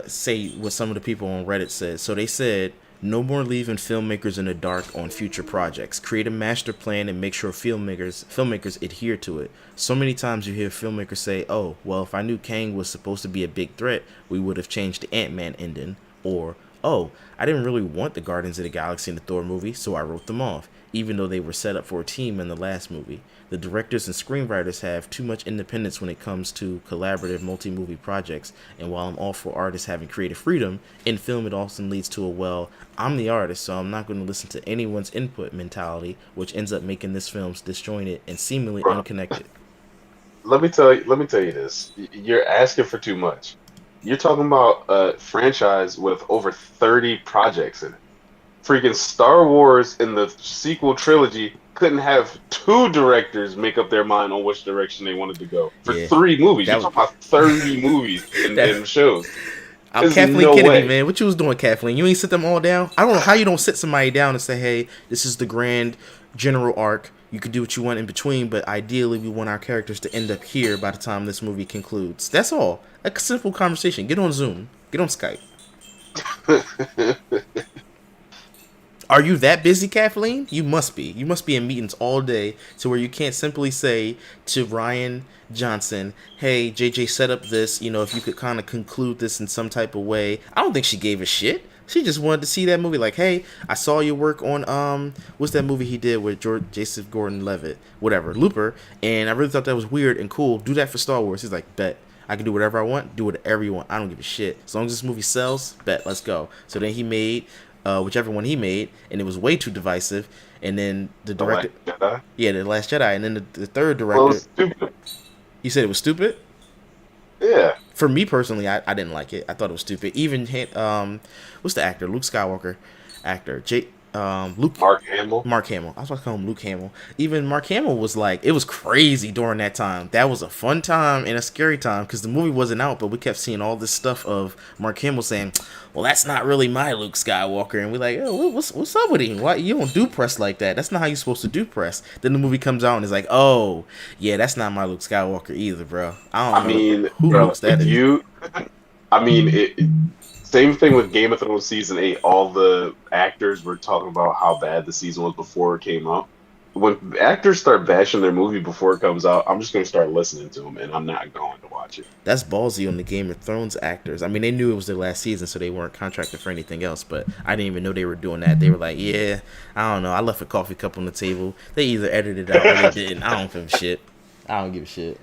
say what some of the people on Reddit said. So they said, no more leaving filmmakers in the dark on future projects. Create a master plan and make sure filmmakers adhere to it. So many times you hear filmmakers say, oh, well, if I knew Kang was supposed to be a big threat, we would have changed the Ant-Man ending. Or, oh, I didn't really want the Guardians of the Galaxy in the Thor movie, so I wrote them off, even though they were set up for a team in the last movie. The directors and screenwriters have too much independence when it comes to collaborative multi-movie projects, and while I'm all for artists having creative freedom, in film it often leads to a, well, I'm the artist, so I'm not going to listen to anyone's input mentality, which ends up making this film's disjointed and seemingly Bro, unconnected. let me tell you this. You're asking for too much. You're talking about a franchise with over 30 projects in it. Freaking Star Wars in the sequel trilogy couldn't have two directors make up their mind on which direction they wanted to go for Yeah, 3 movies. You're that talking about 30 movies that and shows. I'm There's Kathleen no Kennedy, way. man. What you was doing, Kathleen? You ain't sit them all down? I don't know how you don't sit somebody down and say, hey, this is the grand general arc. You can do what you want in between, but ideally we want our characters to end up here by the time this movie concludes. That's all. A simple conversation. Get on Zoom. Get on Skype. Are you that busy, Kathleen? You must be. You must be in meetings all day to where you can't simply say to Ryan Johnson, hey, JJ set up this, if you could kind of conclude this in some type of way. I don't think she gave a shit. She just wanted to see that movie. Like, hey, I saw your work on, what's that movie he did with Joseph Gordon-Levitt? Whatever, Looper. And I really thought that was weird and cool. Do that for Star Wars. He's like, bet. I can do whatever I want. Do whatever you want. I don't give a shit. As long as this movie sells, bet. Let's go. So then he made whichever one he made, and it was way too divisive. And then the director, The Last Jedi? yeah, the Last Jedi, and then the third Well, director, it's stupid. he said it was stupid. Yeah, For me personally, I didn't like it. I thought it was stupid. Even what's the actor? Luke Skywalker, actor Luke Mark Hamill. Mark Hamill. I was about to call him Luke Hamill. Even Mark Hamill was like, it was crazy during that time. That was a fun time and a scary time because the movie wasn't out, but we kept seeing all this stuff of Mark Hamill saying, "Well, that's not really my Luke Skywalker," and we're like, "Oh, what's up with him? Why you don't do press like that? That's not how you're supposed to do press." Then the movie comes out and it's like, "Oh, yeah, that's not my Luke Skywalker either, bro. I don't I know mean, who bro, Luke's that is." I mean, same thing with Game of Thrones season 8. All the actors were talking about how bad the season was before it came out. When actors start bashing their movie before it comes out, I'm just gonna start listening to them, and I'm not going to watch it. That's ballsy on the Game of Thrones actors. I mean, they knew it was their last season, so they weren't contracted for anything else. But I didn't even know they were doing that. They were like, "Yeah, I don't know. I left a coffee cup on the table. They either edited it out or they didn't. I don't give a shit. I don't give a shit."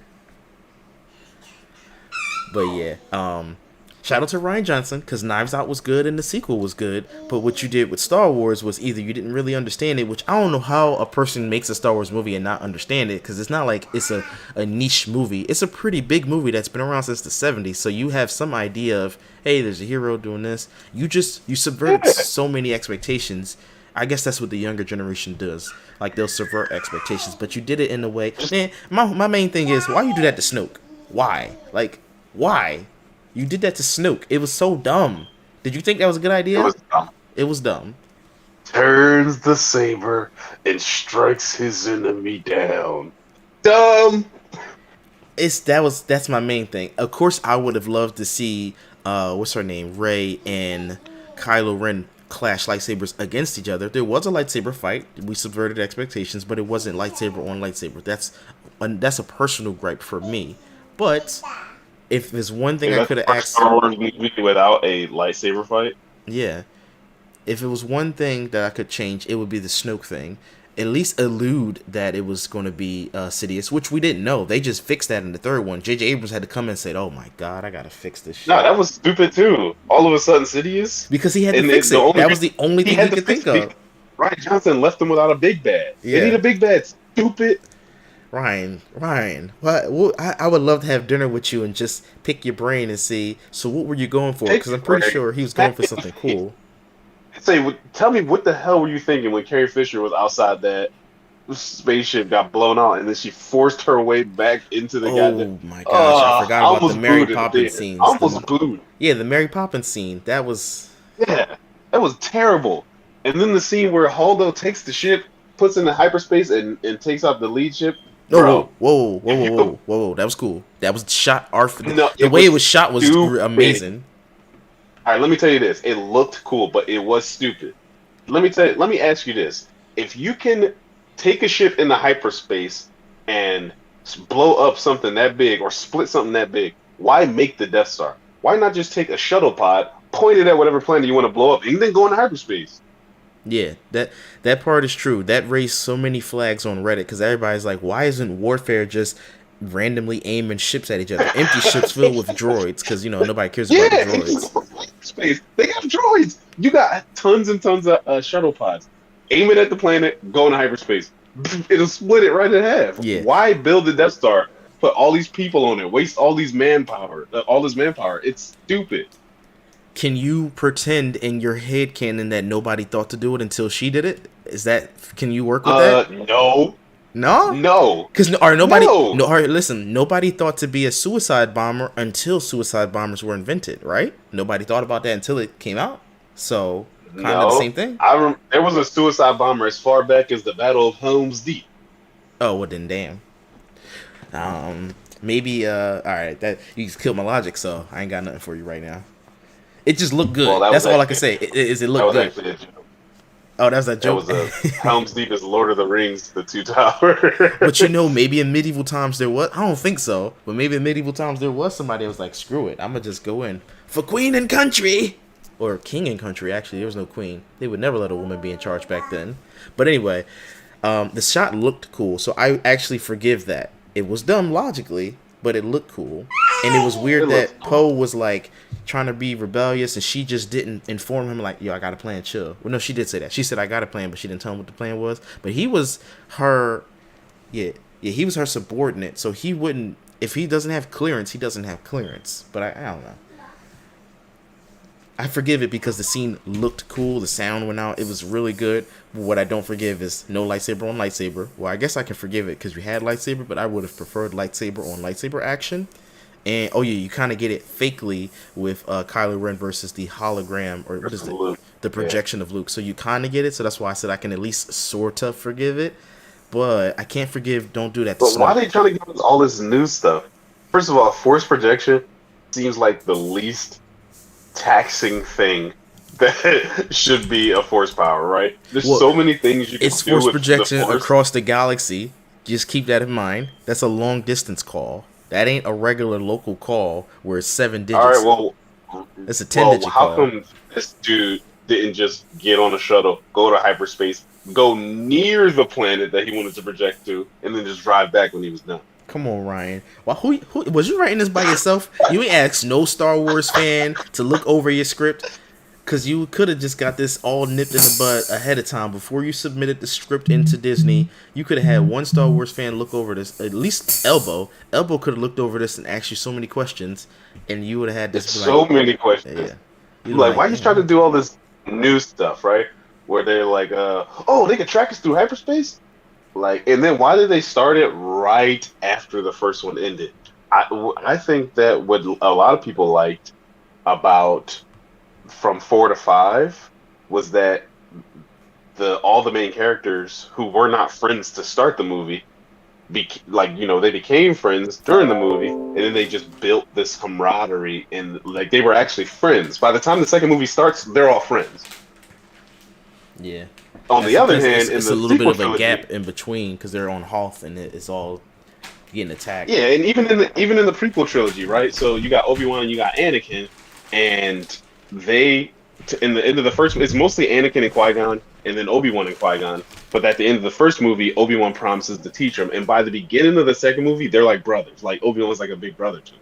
But yeah, shout out to Ryan Johnson because Knives Out was good and the sequel was good. But what you did with Star Wars was either you didn't really understand it, which I don't know how a person makes a Star Wars movie and not understand it because it's not like it's a niche movie. It's a pretty big movie that's been around since the 70s. So you have some idea of, hey, there's a hero doing this. You subverted Yeah, so many expectations. I guess that's what the younger generation does. Like they'll subvert expectations, but you did it in a way. Man, my main thing is why you do that to Snoke? Why? Like why? You did that to Snoke. It was so dumb. Did you think that was a good it idea? was dumb. It was dumb. Turns the saber and strikes his enemy down. Dumb. That's my main thing. Of course, I would have loved to see what's her name, Rey and Kylo Ren clash lightsabers against each other. There was a lightsaber fight. We subverted expectations, but it wasn't lightsaber on lightsaber. That's a personal gripe for me. But if there's one thing Is I that could the have first asked, Star Wars movie without a lightsaber fight? yeah, if it was one thing that I could change, it would be the Snoke thing. At least allude that it was going to be Sidious, which we didn't know. They just fixed that in the third one. J.J. Abrams had to come in and say, "Oh my God, I gotta fix this No, shit," that was stupid too. All of a sudden, Sidious, because he had to and fix the it. only That was reason the only he thing he had to could fix think it of. because Ryan Johnson left them without a big bad. They need Yeah, a big bad. Stupid. Ryan, what I would love to have dinner with you and just pick your brain and see. So what were you going for? Take Because your I'm pretty break. sure he was going Smack for me in the something face. cool. Say, tell me what the hell were you thinking when Carrie Fisher was outside that spaceship, got blown out, and then she forced her way back into the goddamn. Oh my gosh, I I forgot about the almost Mary booed in the Poppins theater. I scenes. almost booed. The Mary Poppins scene. That was Yeah, that was terrible. And then the scene where Holdo takes the ship, puts it in the hyperspace, and takes out the lead ship. oh Bro, whoa. That was cool. That was shot art. no, The it way it was was shot was stupid. amazing. All right, let me tell you this. It looked cool, but it was stupid. Let me ask you this. If you can take a ship into hyperspace and blow up something that big or split something that big, why make the Death Star? Why not just take a shuttle pod, point it at whatever planet you want to blow up, and then go into hyperspace? Yeah, that part is true. That raised so many flags on Reddit because everybody's like, why isn't warfare just randomly aiming ships at each other? Empty ships filled with droids because nobody cares about the Yeah, it's droids. just hyperspace. They got droids. You got tons and tons of shuttle pods. Aim it at the planet, go into hyperspace. It'll split it right in half. Yeah. Why build the Death Star? Put all these people on it, waste all these manpower, all this manpower. It's stupid. Can you pretend in your head canon that nobody thought to do it until she did it? Can you work with that? No, No? no, Because no. listen, nobody thought to be a suicide bomber until suicide bombers were invented, right? Nobody thought about that until it came out. So, kind of the No, same thing. there was a suicide bomber as far back as the Battle of Helm's Deep. Oh, well then damn. Maybe all right, that you just killed my logic, so I ain't got nothing for you right now. It just looked Well, good. That's all I can say. It that looked was good. actually a joke. Oh, that was a That joke. was a Helm's Deep is Lord of the Rings, the Two Towers. But maybe in medieval times there was. I don't think so. But maybe in medieval times there was somebody that was like, screw it, I'm gonna just go in for queen and country, or king and country. Actually, there was no queen. They would never let a woman be in charge back then. But anyway, the shot looked cool, so I actually forgive that. It was dumb logically, but it looked cool, and it was weird It that looked Poe was like trying to be rebellious, and she just didn't inform him like, yo, I got a plan, chill. Well, no, she did say that. She said I got a plan, but she didn't tell him what the plan was. But he was her, yeah, he was her subordinate, so he wouldn't. if he doesn't have clearance, he doesn't have clearance. But I don't know. I forgive it because the scene looked cool, the sound went out, it was really good. But what I don't forgive is no lightsaber on lightsaber. Well, I guess I can forgive it because we had lightsaber, but I would have preferred lightsaber on lightsaber action. And oh yeah, you kind of get it fakely with Kylo Ren versus the hologram, or what is it? Luke. The Yeah. projection of Luke. So you kind of get it. So that's why I said I can at least sort of forgive it, but I can't forgive. Don't do that to But why are Snoke. they trying to give us all this new stuff? First of all, force projection seems like the least taxing thing that should be a force power, right? There's Well, so many things you can it's do force with the projection force. across the galaxy. Just keep that in mind. That's a long distance call. That ain't a regular local call where it's 7 digits. All right, It's a 10 well, digit how call. come this dude didn't just get on a shuttle, go to hyperspace, go near the planet that he wanted to project to, and then just drive back when he was done? Come on, Ryan. Well, who was you writing this by yourself? You ain't asked no Star Wars fan to look over your script, because you could have just got this all nipped in the bud ahead of time before you submitted the script into Disney. You could have had one Star Wars fan look over this. At least Elbow. Elbow could have looked over this and asked you so many questions, and you would have had It's this be like, so many yeah. questions. You'd be Like, why like, are you trying to damn. do all this new stuff, right? Where they're like, oh, they can track us through hyperspace? Like, and then why did they start it right after the first one ended? I think that what a lot of people liked about from 4 to 5 was that the all the main characters who were not friends to start the movie, they became friends during the movie, and then they just built this camaraderie, and like they were actually friends. By the time the second movie starts, they're all friends. Yeah. On That's the other because hand, in it's a the little bit sequel of a trilogy, gap in between because they're on Hoth and it's all getting attacked. yeah, and even in the prequel trilogy, right? So you got Obi-Wan, you got Anakin, and in the end of the first, it's mostly Anakin and Qui-Gon, and then Obi-Wan and Qui-Gon. But at the end of the first movie, Obi-Wan promises to teach him, and by the beginning of the second movie, they're like brothers. Like Obi-Wan's like a big brother to him.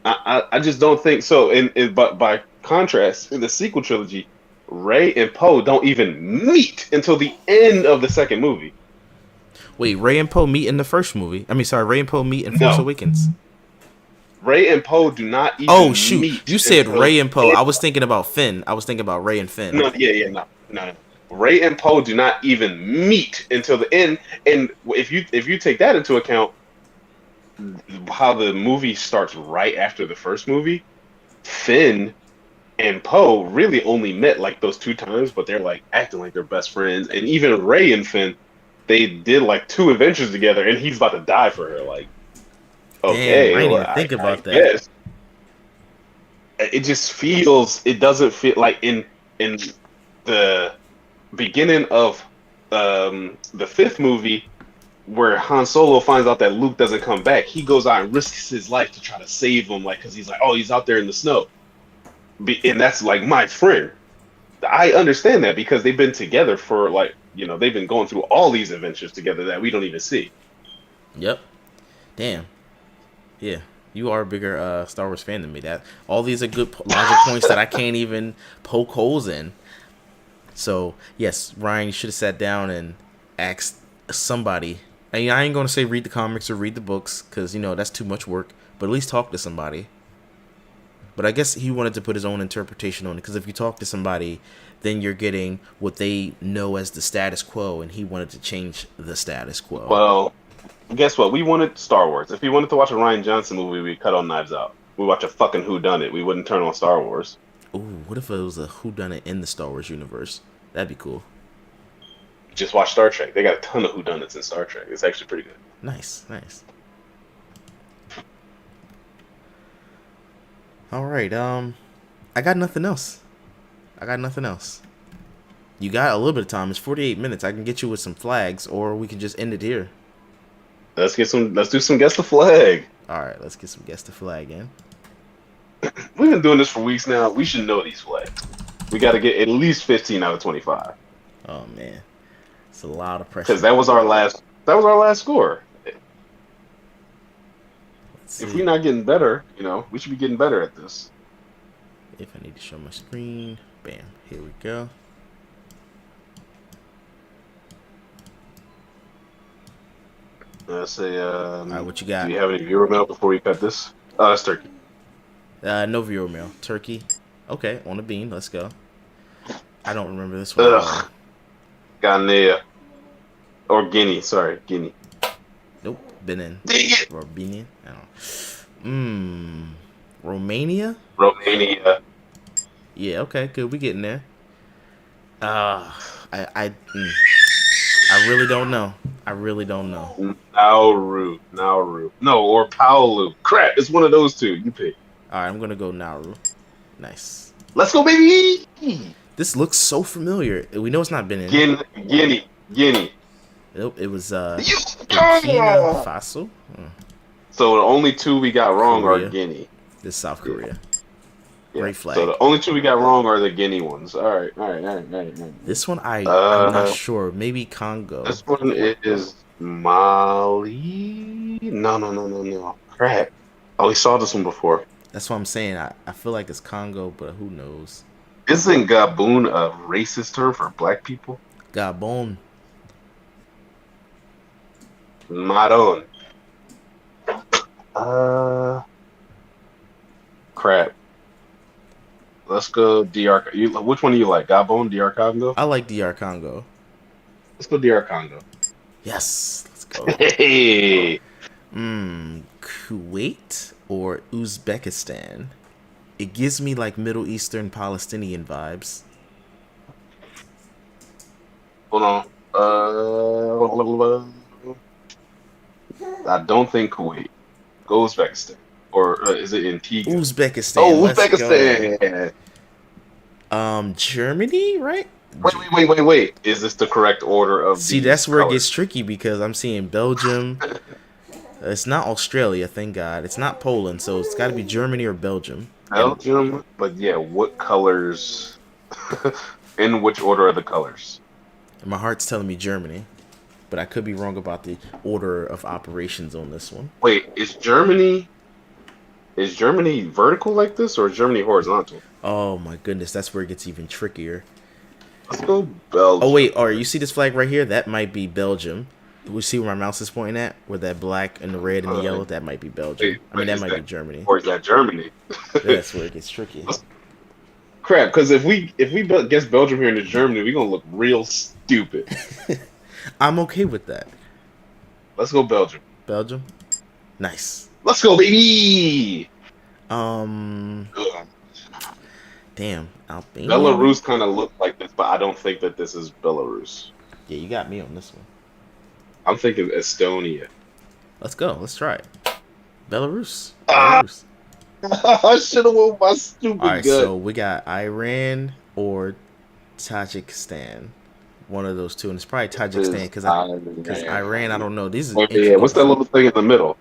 I just don't think so. But by contrast, in the sequel trilogy, Rey and Poe don't even meet until the end of the second movie. Wait, Ray and Poe meet in the first movie. I mean, sorry, Ray and Poe meet in Force No, Awakens. Ray and Poe do not Oh even shoot, meet you said until Ray the and Poe. I end. was thinking about Finn. I was thinking about Ray and Finn. No, yeah, yeah, no, no, no. Ray and Poe do not even meet until the end. And if you take that into account, how the movie starts right after the first movie, Finn and Poe really only met like those 2 times, but they're like acting like they're best friends. And even Ray and Finn, they did like 2 adventures together, and he's about to die for her. Like, Damn, I okay, didn't well, even think I about that. guess it just feels. It doesn't feel like in the beginning of the fifth movie where Han Solo finds out that Luke doesn't come back, he goes out and risks his life to try to save him, like because he's like, oh, he's out there in the snow, and that's like my friend. I understand that because they've been together for like they've been going through all these adventures together that we don't even see. Yep. Damn. Yeah. You are a bigger Star Wars fan than me. That all these are good logic points that I can't even poke holes in. So yes, Ryan, you should have sat down and asked somebody. I mean, I ain't gonna say read the comics or read the books because that's too much work. But at least talk to somebody. But I guess he wanted to put his own interpretation on it because if you talk to somebody, then you're getting what they know as the status quo, and he wanted to change the status quo. Well, guess what? We wanted Star Wars. If we wanted to watch a Ryan Johnson movie, we'd cut on Knives Out. We watch a fucking Who Done It. We wouldn't turn on Star Wars. Ooh, what if it was a whodunit in the Star Wars universe? That'd be cool. Just watch Star Trek. They got a ton of Who Done It's in Star Trek. It's actually pretty good. Nice, nice. All right. I got nothing else. I got nothing else. You got a little bit of time. It's 48 minutes. I can get you with some flags, or we can just end it here. Let's do some Guess the Flag. All right, let's get some guess the flag in. We've been doing this for weeks now. We should know these flags. We got to get at least 15 out of 25 Oh man, it's a lot of because pressure. that was our last score. Let's If see we're not getting better, we should be getting better at this. if I need to show my screen. Bam. Here we go. Let's say, All right, what you do got? you have any viewer mail before we cut this? Oh, that's turkey. No viewer mail. Turkey. Okay, on the bean. Let's go. I don't remember this one at all. Ugh, Ghanaian or Guinea. Sorry, Guinea. Nope. Benin. Dang it. Or Benin. I don't know. Romania? Romania. Yeah, okay, good. We getting there. Uh, I I really don't know. I really don't know. Nauru. No, or Paolu. Crap, it's one of those two. You pick. All right, I'm gonna go Nauru. Nice. Let's go, baby. This looks so familiar. We know it's not Benin. Guinea. Nope, it was You- Burkina Faso. So the only two we got wrong are Korea. Guinea. This is South Korea. Yeah. Great flag. So the only two we got wrong are the Guinea ones. All right. This one I'm not Uh, sure. Maybe Congo. this one is Mali. No. Crap. Oh, we saw this one before. That's what I'm saying. I feel like it's Congo, but who knows? Isn't Gabon a racist term for black people? Gabon. Maron. Crap. Let's go DR. Which one do you like? Gabon, DR Congo? I like DR Congo. Let's go DR Congo. Yes, let's go. Hey. Kuwait or Uzbekistan? It gives me like Middle Eastern Palestinian vibes. Hold on. I don't think Kuwait. Go Uzbekistan. Or is it in TeaCUPS? Uzbekistan. Oh, let's Uzbekistan. go. Germany, right? Wait. Is this the correct order of See, these that's where it colors? gets tricky because I'm seeing Belgium. It's not Australia, thank God. It's not Poland, so it's got to be Germany or Belgium. Belgium, but yeah, what colors? In which order are the colors? And my heart's telling me Germany, but I could be wrong about the order of operations on this one. Wait, is Germany vertical like this or is Germany horizontal? Oh my goodness, that's where it gets even trickier. Let's go Belgium. Oh wait, you see this flag right here? That might be Belgium. We see where my mouse is pointing at, where that black and the red and the yellow. That might be Belgium. That might be Germany. Or is that Germany? That's where it gets tricky. Crap, because if we guess Belgium here into Germany, we're gonna look real stupid. I'm okay with that. Let's go Belgium. Belgium, nice. Let's go, baby. Damn, Albania. Belarus kind of looked like this, but I don't think that this is Belarus. Yeah, you got me on this one. I'm thinking Estonia. Let's go. Let's try it. Belarus. Ah! Belarus. I should have won my stupid All right, gut. so we got Iran or Tajikistan. One of those two, and it's probably Tajikistan because Iran. I don't know. These is yeah. What's that little thing in the middle?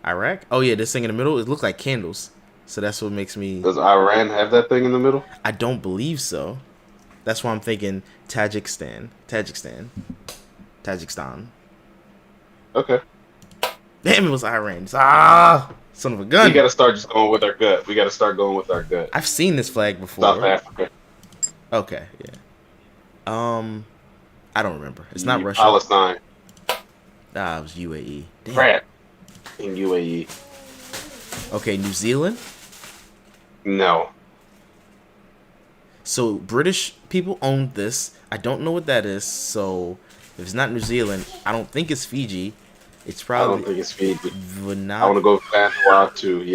Iraq. Oh yeah, this thing in the middle. It looks like candles. So that's what makes me. Does Iran have that thing in the middle? I don't believe so. That's why I'm thinking Tajikistan. Okay. Damn, it was Iran. Son of a gun. We gotta start just going with our gut. We gotta start going with our gut. I've seen this flag before. South Africa. Okay, yeah. I don't remember. It's not Russia. Palestine. It was UAE. Damn. Crap. In UAE. Okay, New Zealand. No. So British people owned this. I don't know what that is. So if it's not New Zealand, I don't think it's Fiji. It's I probably. don't think it's Fiji. Vanuatu. I want to go Vanuatu.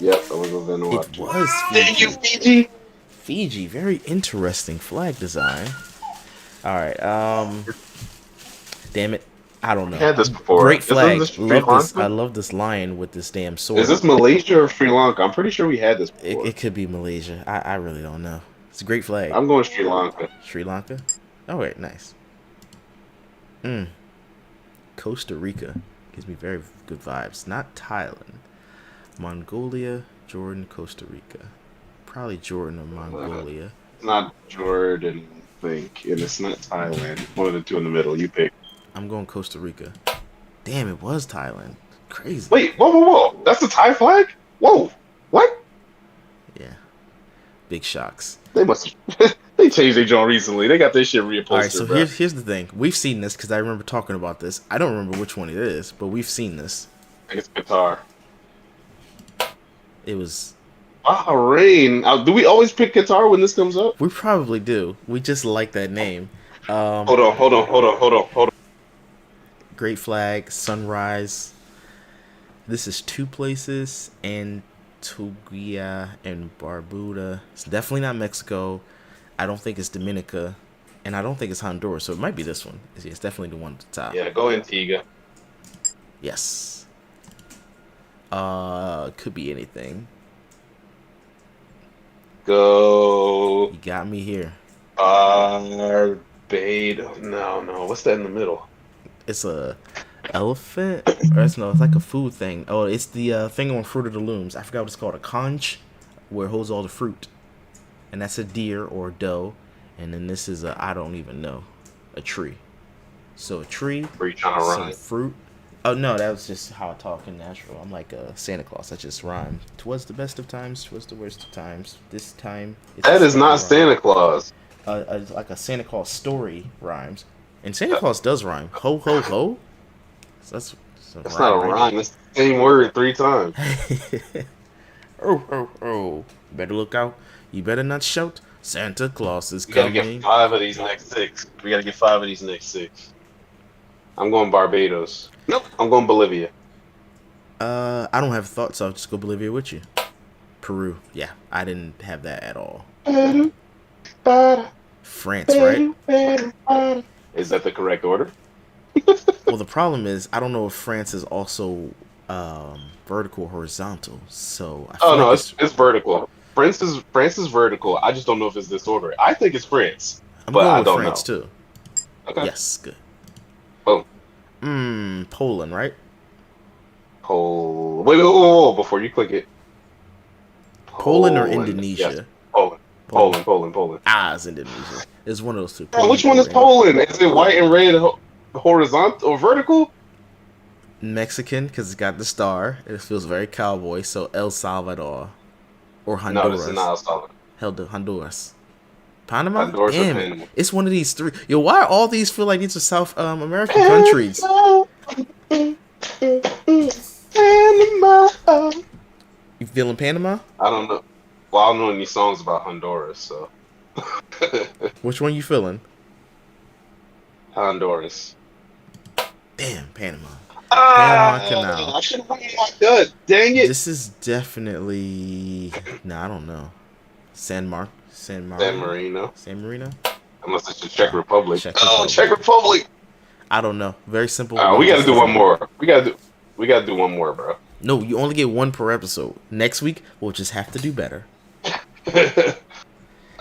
Yep. I want to go Vanuatu. It was Fiji. Thank you, Fiji. Fiji, very interesting flag design. All right. Damn it. I don't know. We had this before. Great flag. Isn't this Sri Love this. Lanka? I love this lion with this damn sword. Is this Malaysia or Sri Lanka? I'm pretty sure we had this before. It could be Malaysia. I really don't know. It's a great flag. I'm going Sri Lanka. Sri Lanka. Oh wait, nice. Costa Rica gives me very good vibes. Not Thailand. Mongolia, Jordan, Costa Rica. Probably Jordan or Mongolia. It's not Jordan, I think, and it's not Thailand. One of the two in the middle. You pick. I'm going Costa Rica. Damn, it was Thailand. Crazy. Wait, whoa! That's the Thai flag? Whoa! What? Yeah. Big shocks. They must. They changed their joint recently. They got this shit All right, so reupholstered, bro. here's the thing. We've seen this because I remember talking about this. I don't remember which one it is, but we've seen this. I think it's guitar. It was. Bahrain. Do we always pick guitar when this comes up? We probably do. We just like that name. Hold on, hold on, hold on, hold on, hold on. Great Flag, Sunrise. This is two places, Antigua and Barbuda. It's definitely not Mexico. I don't think it's Dominica, and I don't think it's Honduras. So it might be this one. It's definitely the one at the top. Yeah, go Antigua. Yes. Could be anything. Go. You got me here. Barbados. No. What's that in the middle? It's a elephant, or it's like a food thing. Oh, it's the thing on Fruit of the Looms. I forgot what it's called. A conch, where it holds all the fruit, and that's a deer or a doe. And then this is I don't even know, a tree. So a tree, Where you trying to some run? fruit. Oh no, that was just how I talk in natural. I'm like Santa Claus. I just rhyme. 'Twas the best of times, 'twas the worst of times. This time, it's That is not rhyme. Santa Claus. Like a Santa Claus story rhymes, and Santa Claus does rhyme. Ho ho ho. So that's That's not a rhyme. It's the same word 3 times. Oh. Better look out. You better not shout. Santa Claus is We gotta coming. get 5 of these next 6. We gotta get 5 of these next 6. I'm going Barbados. Nope, I'm going Bolivia. I don't have thoughts, so I'll just go Bolivia with you. Peru. Yeah, I didn't have that at all. France, right? Is that the correct order? Well, the problem is, I don't know if France is also vertical or horizontal. So I feel Oh no, like it's vertical. France is vertical. I just don't know if it's this order. I think it's France, I'm but going I with don't France know. too. Okay. Yes, good. Boom. Poland, right? Wait, before you click it. Poland or Yes, Indonesia? Poland. Ah, it's Indonesia. It's one of those two. Bro, which one is Poland? Is it white and red horizontal or vertical? Mexican, because it's got the star. It feels very cowboy. So El Salvador or No, Honduras. this is not El Salvador. Held to Honduras. Panama? Honduras or Damn Panama. it. It's one of these three. Yo, why all these feel like these are South American countries? Panama. You feeling Panama? I don't know. Well, I don't know any songs about Honduras, so. Which one you feeling? Honduras. Damn, Panama. Panama I Canal. should have written my gut. Dang it. This is definitely... Nah, I don't know. San Marino? San Marino. San Marino? Unless it's the Czech Republic. Czech Republic. Czech Republic. I don't know. Very simple. We gotta do one more. We gotta do one more, bro. No, you only get one per episode. Next week, we'll just have to do better.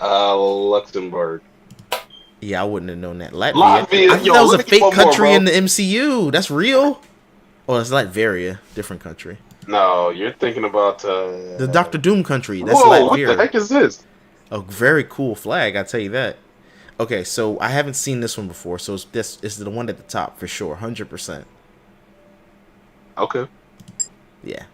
Luxembourg. Yeah, I wouldn't have known that. Latvia. Latvia. I thought that was a fake country in the MCU. That's real? Oh, it's Latveria. Different country. No, you're thinking about the Doctor Doom country. That's Whoa, Latvia. what the heck is this? A very cool flag, I'll tell you that. Okay, so I haven't seen this one before, so this is the one at the top for sure, 100%. Okay. Yeah.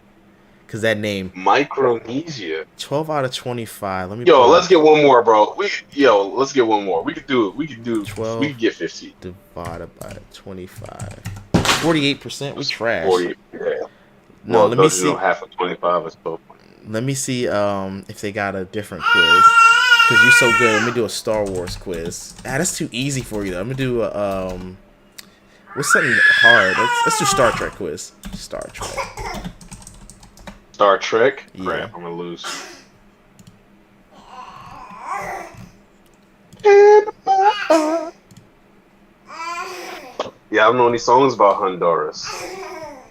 Because that name... Micronesia. 12 out of 25. Let me... Let's get one more, bro. Let's get one more. We could do 12. We could get 50. Divided by 25. 48%. We trash. 40. Yeah. No, let me see. Half of 25 is 12. Let me see if they got a different quiz. Because you're so good. Let me do a Star Wars quiz. That's too easy for you, though. I'm going to do a... what's something hard? Let's do Star Trek quiz. Star Trek. Star Trek? Yeah. Crap, I'm going to lose. Yeah, I don't know any songs about Honduras.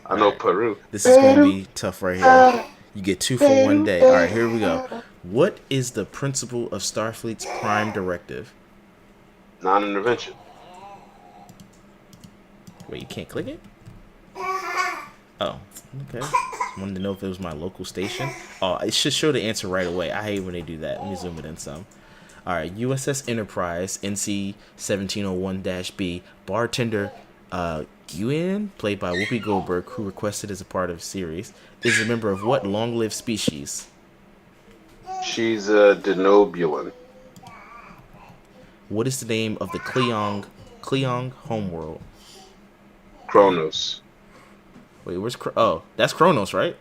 I know Peru. This is going to be tough right here. You get 2 for 1 day. All right, here we go. What is the principle of Starfleet's prime directive? Non-intervention. Wait, you can't click it? Oh, okay. Wanted to know if it was my local station. Oh, it should show the answer right away. I hate when they do that. Let me zoom it in some. All right, USS Enterprise, NC 1701-B, bartender Guian, played by Whoopi Goldberg, who requested as a part of the series, is a member of what long-lived species? She's a Denobulan. What is the name of the Cleong homeworld? Kronos. Wait, where's oh, that's Kronos, right?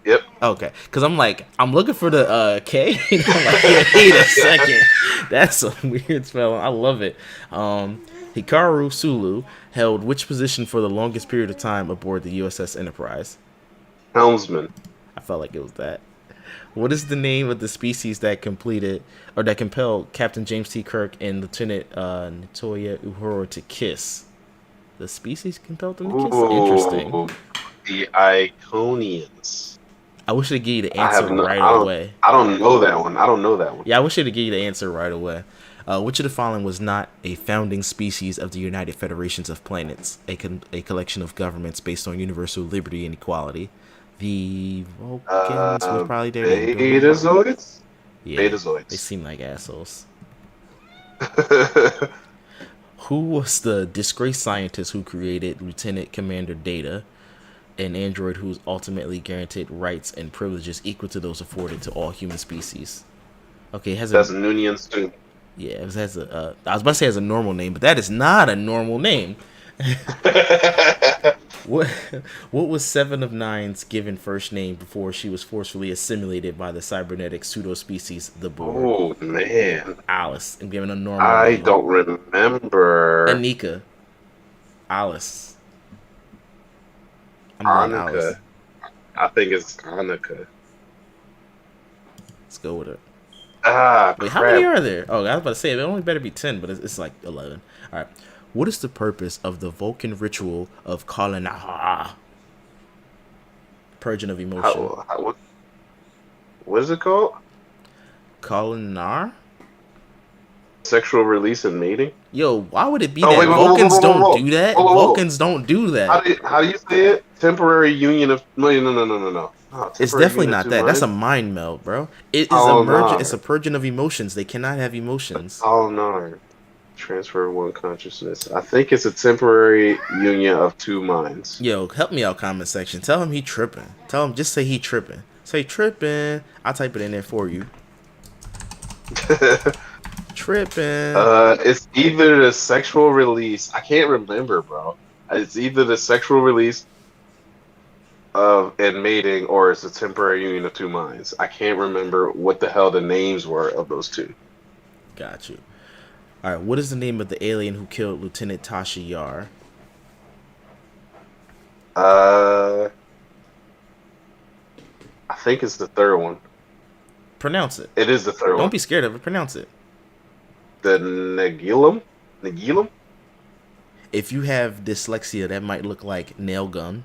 Yep. Okay, because I'm looking for the K. And I'm like, wait a second, that's a weird spelling. I love it. Hikaru Sulu held which position for the longest period of time aboard the USS Enterprise? Helmsman. I felt like it was that. What is the name of the species that compelled Captain James T. Kirk and Lieutenant Natoya Uhura to kiss? The species compelled them to kiss? Interesting. Ooh, the Iconians. I wish they'd give you the I answer have no. right I don't. away. I don't know that one. I don't know that one. Yeah, I wish they'd give you the answer right away. Which of the following was not a founding species of the United Federations of Planets, a collection of governments based on universal liberty and equality? The Vulcans was probably their name. Betazoids. Yeah, they Betazoids. seem like assholes. Who was the disgraced scientist who created Lieutenant Commander Data, an android who's ultimately guaranteed rights and privileges equal to those afforded to all human species? Okay, it has That's Noonien Soon. yeah, it has a. I was about to say it has a normal name, but that is not a normal name. What what was Seven of Nine's given first name before she was forcefully assimilated by the cybernetic pseudo species the Borg? Oh man, Alice, and given a normal I name. don't remember. Anika. Alice. I'm going Alice. Annika. I think it's Annika. Let's go with it. Ah, Wait, crap. how many are there? Oh, I was about to say, it only better be 10, but it's like 11. All right. What is the purpose of the Vulcan ritual of Kalinaha? Purging of emotion. What is it called? Kalinar? Sexual release and mating? Yo, why would it be Oh, that? wait, whoa, Vulcans whoa, whoa, whoa, don't do that? whoa, whoa, whoa. Vulcans don't do that. How do you say it? Temporary union of no. Oh, It's temporary definitely union of not two that. That's a minds? mind meld, bro. It is Oh, It's a no. purging of emotions. They cannot have emotions. Oh no. Transfer of one consciousness. I think it's a temporary union of two minds. Yo, help me out, comment section. Tell him he tripping. Tell him just say he tripping. Say tripping. I'll type it in there for you. Tripping. It's either the sexual release. I can't remember, bro. It's either the sexual release of and mating, or it's a temporary union of two minds. I can't remember what the hell the names were of those two. Got you. All right. What is the name of the alien who killed Lieutenant Tasha Yar? I think it's the third one. Pronounce it. It is the third one. Don't be scared of it. Pronounce it. The Nagilum? Nagilum? If you have dyslexia, that might look like nail gun.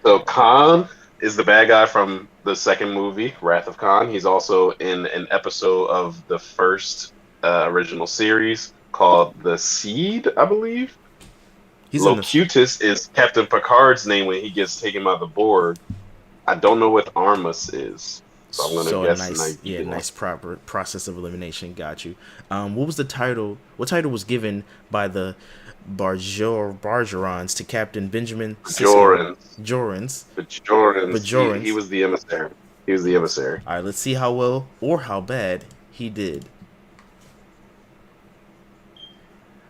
So Khan is the bad guy from the second movie, Wrath of Khan. He's also in an episode of the first original series called The Seed, I believe. He's in the Locutus is Captain Picard's name when he gets taken by the Borg. I don't know what Armus is, so I'm gonna guess. nice proper process of elimination. Got you. What was the title? What title was given by the Bargerons to Captain Benjamin Jorans. Jorans. Bajorans. He was the emissary. He was the emissary. All right, let's see how well or how bad he did.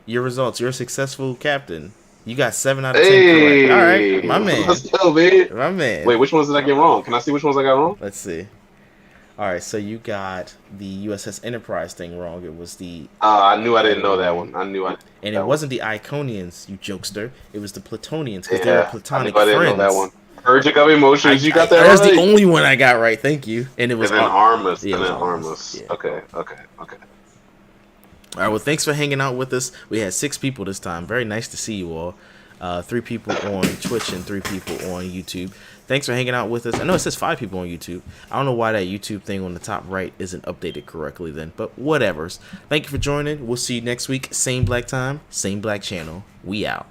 Your results. You're a successful captain. You got 7 out of 10 correct. All right, my man. Let's go, man. My man. Wait, which ones did I get wrong? Can I see which ones I got wrong? Let's see. All right, so you got the USS Enterprise thing wrong. It was the... I knew I didn't know that one. I knew I didn't. And it wasn't the Iconians, you jokester. It was the Platonians, because Yeah, they were platonic I didn't friends. know that one. Purging of emotions. You got that That was right. the only one I got right. Thank you. And it was And then Armus. Yeah, and it then was Armus. Yeah. Okay. All right, well, thanks for hanging out with us. We had 6 people this time. Very nice to see you all. 3 people on Twitch and 3 people on YouTube. Thanks for hanging out with us. I know it says 5 people on YouTube. I don't know why that YouTube thing on the top right isn't updated correctly then, but whatevers. Thank you for joining. We'll see you next week. Same black time, same black channel. We out.